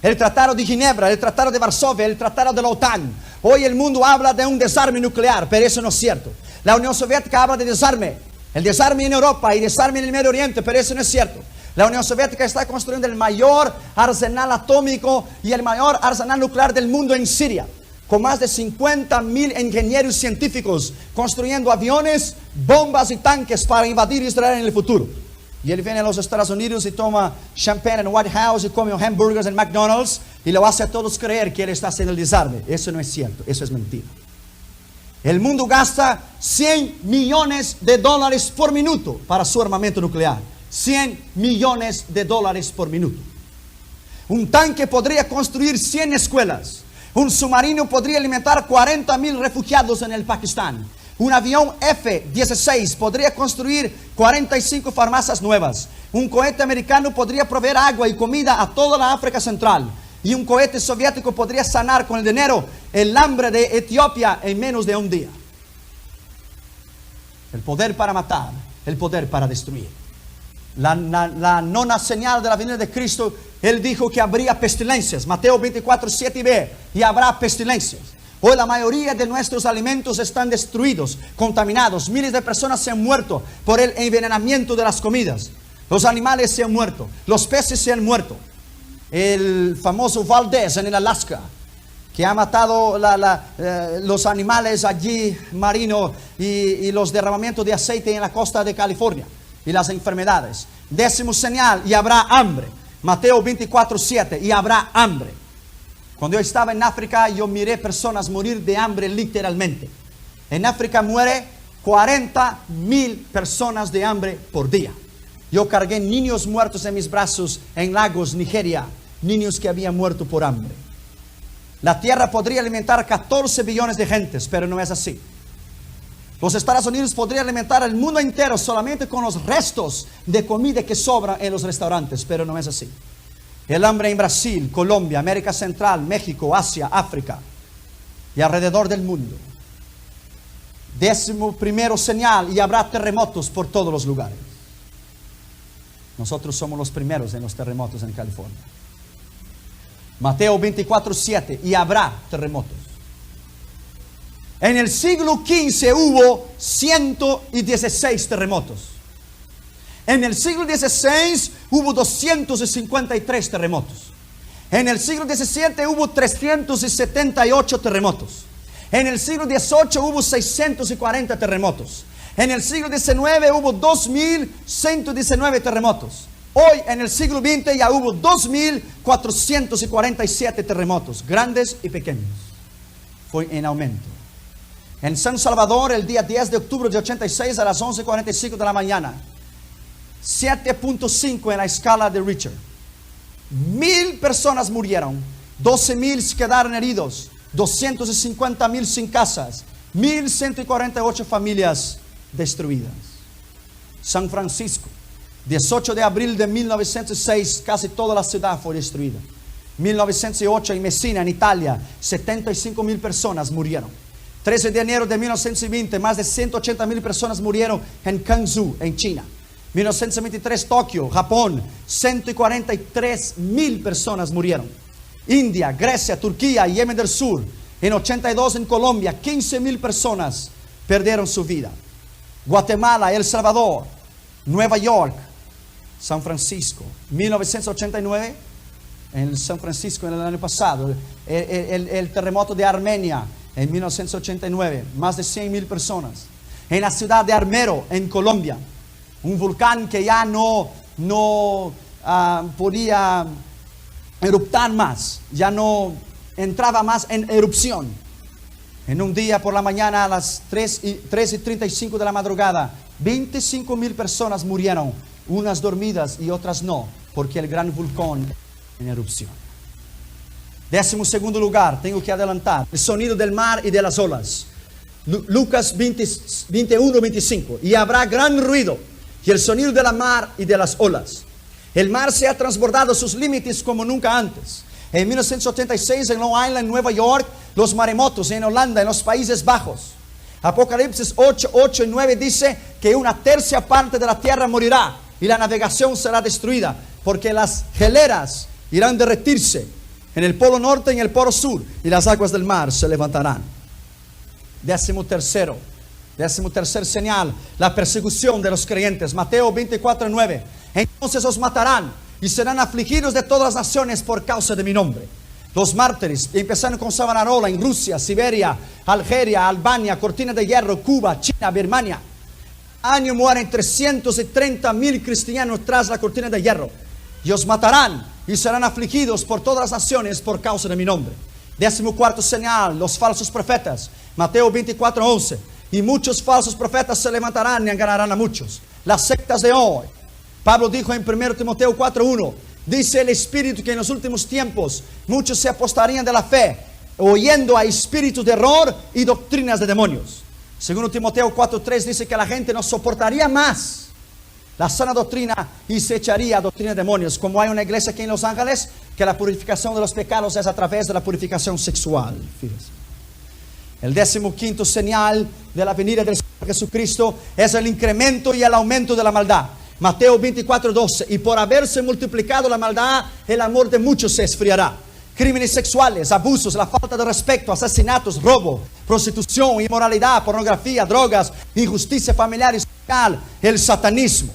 El Tratado de Ginebra, el Tratado de Varsovia, el Tratado de la OTAN. Hoy el mundo habla de un desarme nuclear, pero eso no es cierto. La Unión Soviética habla de desarme. El desarme en Europa y desarme en el Medio Oriente, pero eso no es cierto. La Unión Soviética está construyendo el mayor arsenal atómico y el mayor arsenal nuclear del mundo en Siria, con más de 50,000 ingenieros científicos construyendo aviones, bombas y tanques para invadir Israel en el futuro. Y él viene a los Estados Unidos y toma champán en White House y come hamburgers en McDonald's y lo hace a todos creer que él está haciendo el desarme. Eso no es cierto, eso es mentira. El mundo gasta $100 millones por minuto para su armamento nuclear. $100 millones por minuto. Un tanque podría construir 100 escuelas. Un submarino podría alimentar 40,000 refugiados en el Pakistán. Un avión F-16 podría construir 45 farmacias nuevas. Un cohete americano podría proveer agua y comida a toda la África Central. Y un cohete soviético podría sanar con el dinero el hambre de Etiopía en menos de un día. El poder para matar, el poder para destruir. La nona señal de la venida de Cristo Él dijo que habría pestilencias. Mateo 24, 7 y B. Y habrá pestilencias. Hoy la mayoría de nuestros alimentos están destruidos, contaminados. Miles de personas se han muerto por el envenenamiento de las comidas. Los animales se han muerto. Los peces se han muerto. El famoso Valdez en el Alaska, que ha matado los animales allí marinos y los derramamientos de aceite en la costa de California y las enfermedades. 10º señal, y habrá hambre. Mateo 24, 7, y habrá hambre. Cuando yo estaba en África, yo miré personas morir de hambre literalmente. En África muere 40,000 personas de hambre por día. Yo cargué niños muertos en mis brazos en Lagos, Nigeria. Niños que habían muerto por hambre. La tierra podría alimentar 14 billones de gentes, pero no es así. Los Estados Unidos podrían alimentar el mundo entero solamente con los restos de comida que sobran en los restaurantes, pero no es así. El hambre en Brasil, Colombia, América Central, México, Asia, África y alrededor del mundo. 11º señal, y habrá terremotos por todos los lugares. Nosotros somos los primeros en los terremotos en California. Mateo 24, 7, y habrá terremotos. En el siglo XV hubo 116 terremotos. En el siglo XVI hubo 253 terremotos. En el siglo XVII hubo 378 terremotos. En el siglo XVIII hubo 640 terremotos. En el siglo XIX hubo 2119 terremotos. Hoy en el siglo XX ya hubo 2447 terremotos, grandes y pequeños. Fue en aumento. En San Salvador, el día 10 de octubre de 86 a las 11:45 de la mañana, 7.5 en la escala de Richter. 1,000 personas murieron, 12,000 quedaron heridos, 250,000 sin casas, 1,148 familias destruidas. San Francisco, 18 de abril de 1906, casi toda la ciudad fue destruida. 1908 en Messina, en Italia, 75,000 personas murieron. 13 de enero de 1920, más de 180,000 personas murieron en Kansu, en China. 1923, Tokio, Japón, 143,000 personas murieron. India, Grecia, Turquía, Yemen del Sur. En 82 en Colombia, 15,000 personas perdieron su vida. Guatemala, El Salvador, Nueva York, San Francisco. 1989, en San Francisco, en el año pasado, el terremoto de Armenia, en 1989, más de 100,000 personas. En la ciudad de Armero, en Colombia, un volcán que ya no podía eruptar más, ya no entraba más en erupción. En un día por la mañana a las 3:35 de la madrugada, 25,000 personas murieron, unas dormidas y otras no, porque el gran volcán en erupción. 12º lugar, tengo que adelantar, el sonido del mar y de las olas. Lucas 21, 25, y habrá gran ruido y el sonido de la mar y de las olas. El mar se ha transbordado sus límites como nunca antes. En 1986 en Long Island, Nueva York, los maremotos, en Holanda, en los Países Bajos. Apocalipsis 8, 8 y 9 dice que 1/3 parte de la tierra morirá y la navegación será destruida, porque las geleras irán a derretirse en el polo norte y en el polo sur, y las aguas del mar se levantarán. 13º señal, la persecución de los creyentes. Mateo 24, 9. Entonces os matarán y serán afligidos de todas las naciones por causa de mi nombre. Los mártires empezaron con Savonarola en Rusia, Siberia, Algeria, Albania, Cortina de Hierro, Cuba, China, Birmania. Año mueren 330,000 cristianos tras la Cortina de Hierro. Y os matarán y serán afligidos por todas las naciones por causa de mi nombre. 14º señal, los falsos profetas. Mateo 24, 11. Y muchos falsos profetas se levantarán y engañarán a muchos. Las sectas de hoy. Pablo dijo en 1 Timoteo 4, 1. Dice el Espíritu que en los últimos tiempos muchos se apostarían de la fe, oyendo a espíritus de error y doctrinas de demonios. 2 Timoteo 4, 3 dice que la gente no soportaría más la sana doctrina y se echaría a doctrina de demonios. Como hay una iglesia aquí en Los Ángeles, que la purificación de los pecados es a través de la purificación sexual. Fíjense. El 15º señal de la venida del Señor Jesucristo es el incremento y el aumento de la maldad. Mateo 24:12. Y por haberse multiplicado la maldad, el amor de muchos se esfriará. Crímenes sexuales, abusos, la falta de respeto, asesinatos, robo, prostitución, inmoralidad, pornografía, drogas, injusticia familiar y social, el satanismo.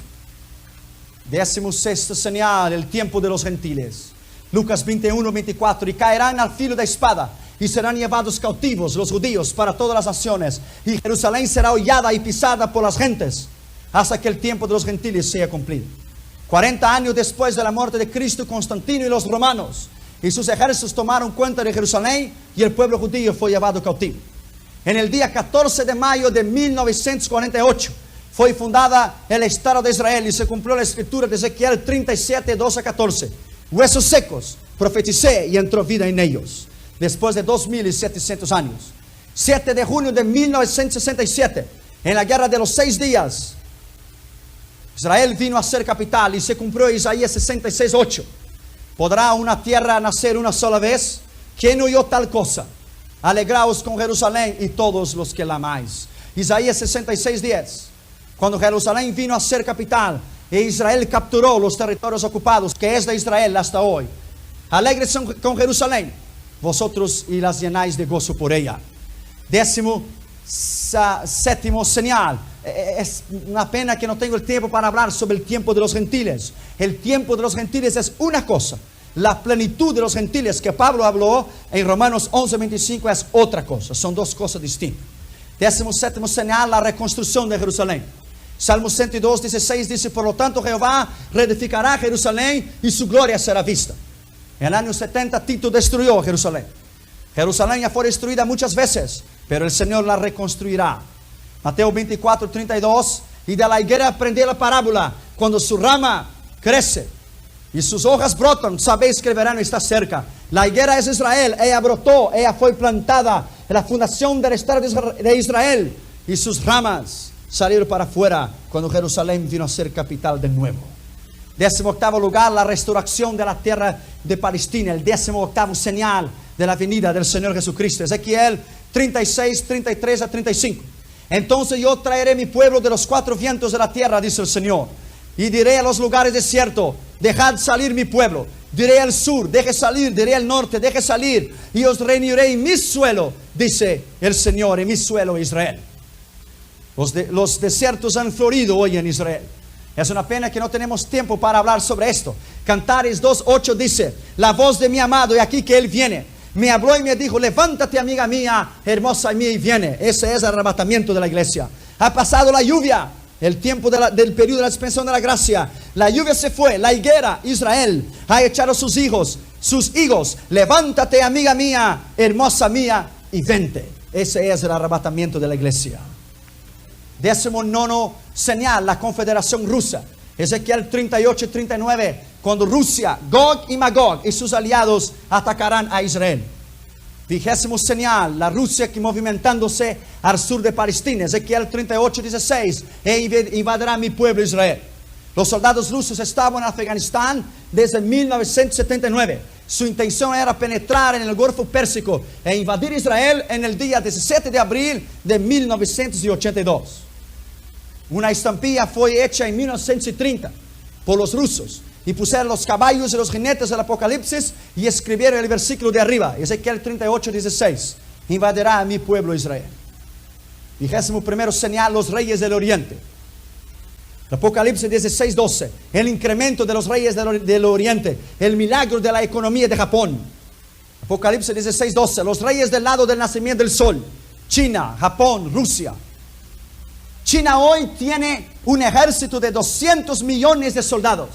16ª señal, el tiempo de los gentiles. Lucas 21:24. Y caerán al filo de espada y serán llevados cautivos los judíos para todas las naciones. Y Jerusalén será hollada y pisada por las gentes hasta que el tiempo de los gentiles sea cumplido. 40 años después de la muerte de Cristo, Constantino y los romanos y sus ejércitos tomaron cuenta de Jerusalén y el pueblo judío fue llevado cautivo. En el día 14 de mayo de 1948 fue fundada el Estado de Israel y se cumplió la escritura de Ezequiel 37:12-14. Huesos secos, profeticé y entró vida en ellos. Después de 2700 años. 7 de junio de 1967, en la guerra de los 6 días, Israel vino a ser capital y se cumplió Isaías 66:8. ¿Podrá una tierra nacer una sola vez? ¿Quién oyó tal cosa? Alegraos con Jerusalén y todos los que la amáis. Isaías 66:10. Cuando Jerusalén vino a ser capital e Israel capturó los territorios ocupados, que es de Israel hasta hoy. Alegres con Jerusalén, vosotros y las llenáis de gozo por ella. 17º señal. Es una pena que no tengo el tiempo para hablar sobre el tiempo de los gentiles. El tiempo de los gentiles es una cosa. La plenitud de los gentiles que Pablo habló en Romanos 11:25 es otra cosa. Son dos cosas distintas. 17º señal, la reconstrucción de Jerusalén. Salmo 102:16 dice: por lo tanto Jehová reedificará Jerusalén y su gloria será vista. En el año 70 Tito destruyó Jerusalén. Jerusalén ya fue destruida muchas veces, pero el Señor la reconstruirá. Mateo 24:32. Y de la higuera aprendí la parábola: cuando su rama crece y sus hojas brotan, sabéis que el verano está cerca. La higuera es Israel, ella brotó, ella fue plantada en la fundación del Estado de Israel, y sus ramas salieron para afuera cuando Jerusalén vino a ser capital de nuevo. 18º lugar, la restauración de la tierra de Palestina. El 18º señal de la venida del Señor Jesucristo. Ezequiel 36:33-35. Entonces yo traeré mi pueblo de los 4 vientos de la tierra, dice el Señor, y diré a los lugares desiertos: dejad salir mi pueblo. Diré al sur: deje salir. Diré al norte: deje salir. Y os reuniré en mi suelo, dice el Señor, en mi suelo Israel. Los desiertos han florido hoy en Israel. Es una pena que no tenemos tiempo para hablar sobre esto. Cantares 2:8 dice: la voz de mi amado, y aquí que él viene. Me habló y me dijo: levántate, amiga mía, hermosa mía, y viene. Ese es el arrebatamiento de la iglesia. Ha pasado la lluvia, el tiempo del periodo de la dispensación de la gracia. La lluvia se fue. La higuera, Israel, ha echado sus higos. Levántate, amiga mía, hermosa mía, y vente. Ese es el arrebatamiento de la iglesia. 19º señal, la confederación rusa. Ezequiel 38:39. Cuando Rusia, Gog y Magog y sus aliados atacarán a Israel. 20º señal, la Rusia que movimentándose al sur de Palestina. Ezequiel 38:16. E invadirá mi pueblo Israel. Los soldados rusos estaban en Afganistán desde 1979. Su intención era penetrar en el Golfo Pérsico e invadir Israel en el día 17 de abril de 1982. Una estampilla fue hecha en 1930 por los rusos y pusieron los caballos y los jinetes del Apocalipsis y escribieron el versículo de arriba, Ezequiel 38:16. Invadirá a mi pueblo Israel. 21º señal, los reyes del oriente. Apocalipsis 16:12. El incremento de los reyes del oriente. El milagro de la economía de Japón. Apocalipsis 16:12. Los reyes del lado del nacimiento del sol. China, Japón, Rusia. China hoy tiene un ejército de 200 millones de soldados.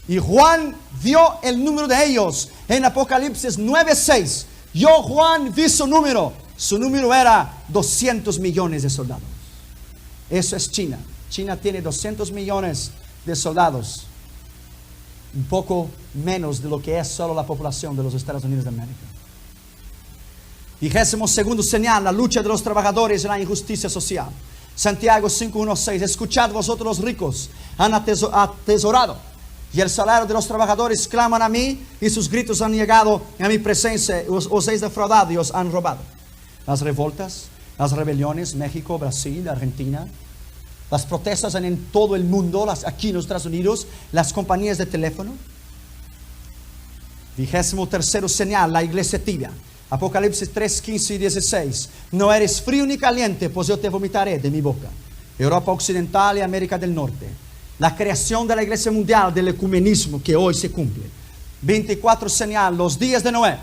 Y Juan vio el número de ellos en Apocalipsis 9:6. Yo, Juan, vi su número. Su número era 200 millones de soldados. Eso es China. China tiene 200 millones de soldados. Un poco menos de lo que es solo la población de los Estados Unidos de América. 22º señal, la lucha de los trabajadores y la injusticia social. Santiago 5:1-6. Escuchad vosotros los ricos, han atesorado, y el salario de los trabajadores claman a mí, y sus gritos han llegado a mi presencia. Os he defraudado y os han robado. Las revoltas, las rebeliones, México, Brasil, Argentina. las protestas en todo el mundo, aquí en los Estados Unidos, las compañías de teléfono. 23º señal, la iglesia tibia. Apocalipsis 3, 15 y 16. No eres frío ni caliente, pues yo te vomitaré de mi boca. Europa Occidental y América del Norte. La creación de la iglesia mundial, del ecumenismo que hoy se cumple. 24 señal, los días de Noé.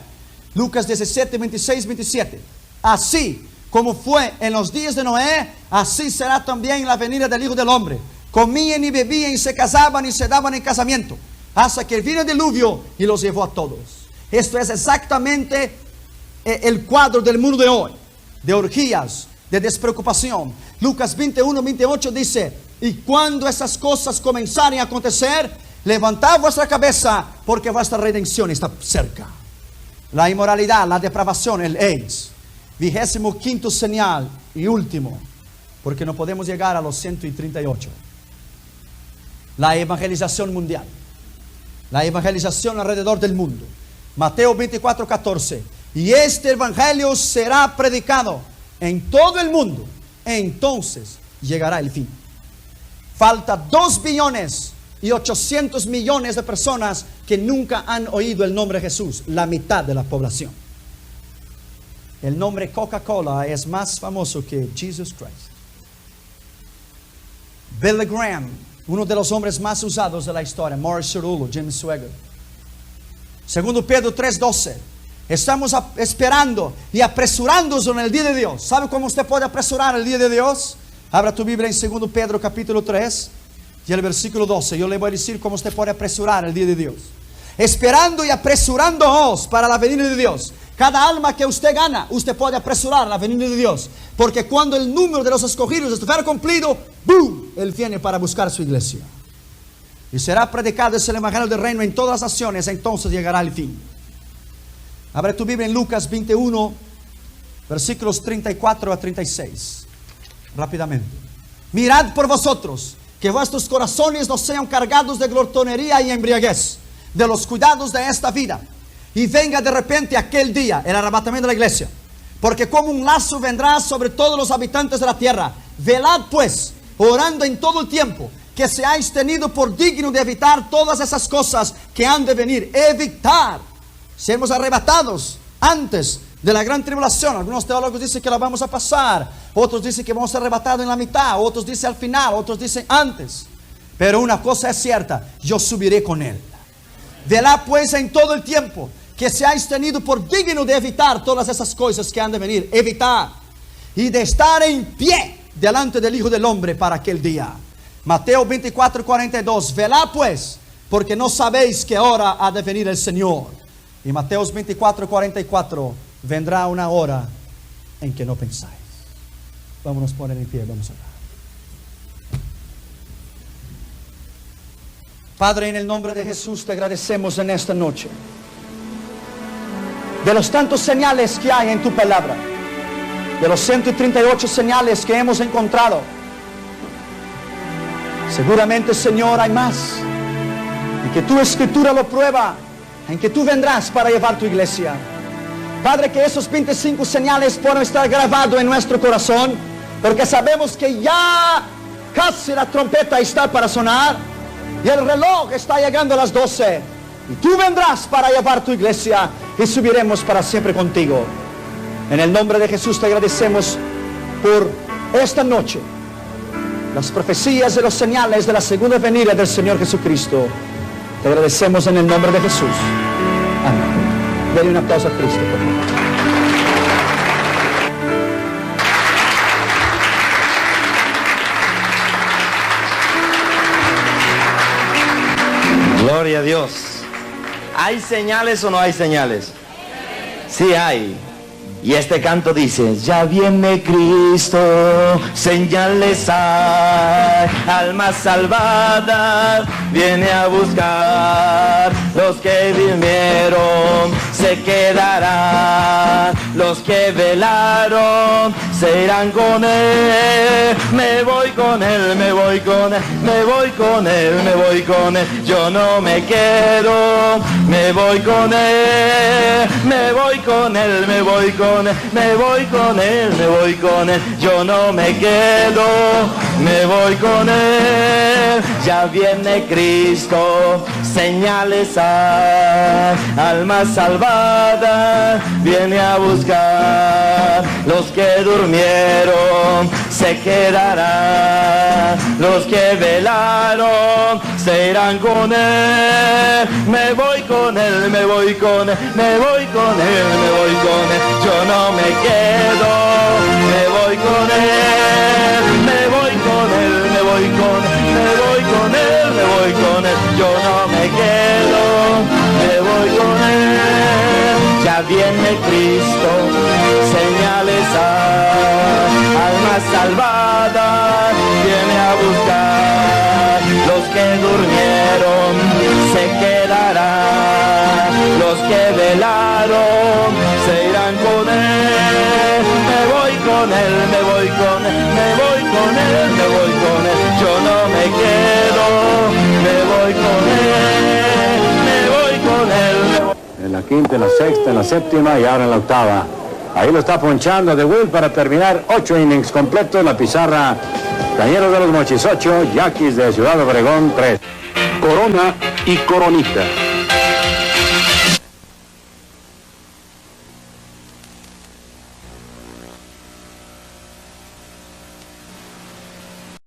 Lucas 17, 26, 27. Así como fue en los días de Noé, así será también la venida del Hijo del Hombre. Comían y bebían y se casaban y se daban en casamiento, hasta que vino el diluvio y los llevó a todos. Esto es exactamente el cuadro del mundo de hoy, de orgías, de despreocupación. Lucas 21, 28 dice: y cuando esas cosas comenzaren a acontecer, levantad vuestra cabeza, porque vuestra redención está cerca. La inmoralidad, la depravación, el AIDS. 25º señal y último, porque no podemos llegar a los 138. La evangelización mundial, la evangelización alrededor del mundo. Mateo 24, 14. Y este evangelio será predicado en todo el mundo, entonces llegará el fin. Falta 2.800.000.000 de personas que nunca han oído el nombre de Jesús, la mitad de la población. El nombre Coca-Cola es más famoso que Jesus Christ. Billy Graham, uno de los hombres más usados de la historia. Morris Cerullo, Jim Swagger. Segundo Pedro 3:12. Estamos esperando y apresurándonos en el día de Dios. ¿Sabe cómo usted puede apresurar el día de Dios? Abra tu Biblia en 2 Pedro capítulo 3 y el versículo 12. Yo le voy a decir cómo usted puede apresurar el día de Dios. Esperando y apresurándoos para la venida de Dios. Cada alma que usted gana, usted puede apresurar la venida de Dios. Porque cuando el número de los escogidos estuviera cumplido, ¡boom!, Él viene para buscar su iglesia. Y será predicado el evangelio del reino en todas las naciones, entonces llegará el fin. Abre tu Biblia en Lucas 21, versículos 34 a 36. Rápidamente. Mirad por vosotros, que vuestros corazones no sean cargados de glotonería y embriaguez, de los cuidados de esta vida. Y venga de repente aquel día, el arrebatamiento de la iglesia. Porque como un lazo vendrá sobre todos los habitantes de la tierra. Velad pues, orando en todo el tiempo, que seáis tenido por digno de evitar todas esas cosas que han de venir. Evitar. Seremos arrebatados antes de la gran tribulación. Algunos teólogos dicen que la vamos a pasar. Otros dicen que vamos a ser arrebatados en la mitad. Otros dicen al final. Otros dicen antes. Pero una cosa es cierta: yo subiré con Él. Velad pues en todo el tiempo, que seáis tenido por digno de evitar todas esas cosas que han de venir. Evitar. Y de estar en pie delante del Hijo del Hombre para aquel día. Mateo 24, 42. Velad pues, porque no sabéis qué hora ha de venir el Señor. Y Mateo 24, 44. Vendrá una hora en que no pensáis. Vámonos a poner en pie, vamos a orar. Padre, en el nombre de Jesús te agradecemos en esta noche. De los tantos señales que hay en tu palabra, de los 138 señales que hemos encontrado, seguramente, Señor, hay más, en que tu escritura lo prueba, en que tú vendrás para llevar tu iglesia. Padre, que esos 25 señales puedan estar grabados en nuestro corazón, porque sabemos que ya casi la trompeta está para sonar y el reloj está llegando a las 12, y tú vendrás para llevar tu iglesia y subiremos para siempre contigo. En el nombre de Jesús te agradecemos por esta noche, las profecías de los señales de la segunda venida del Señor Jesucristo. Te agradecemos en el nombre de Jesús. Amén. Denle un aplauso a Cristo, por favor. Gloria a Dios. ¿Hay señales o no hay señales? Sí hay. Y este canto dice: ya viene Cristo, señales hay, almas salvadas viene a buscar. Los que durmieron se quedarán, los que velaron se irán con él. Me voy con él, me voy con él, me voy con él, me voy con él. Yo no me quedo, me voy con él, me voy con él, me voy con él, me voy con él, me voy con él. Yo no me quedo, me voy con él. Ya viene Cristo, señales hay, almas salvadas viene a buscar. Los que durmieron se quedarán, los que velaron se irán con él. Me voy con él, me voy con él, me voy con él, me voy con él. Yo no me quedo, me voy con él, me voy con él, me voy con él, me voy con él, me voy con él. Yo no me quedo, me voy con él. Ya viene Cristo, señales hay, almas salvadas viene a buscar. Los que durmieron se quedarán, los que velaron se irán con él. Me voy con él, me voy con él, me voy con él, me voy con él. Yo no me quedo, me voy con él, me voy con él, me voy. En la quinta, en la sexta, en la séptima y ahora en la octava. Ahí lo está ponchando de Will para terminar 8 innings completos. La pizarra, Cañeros de los Mochis 8, Yaquis de Ciudad Obregón 3. Corona y Coronita.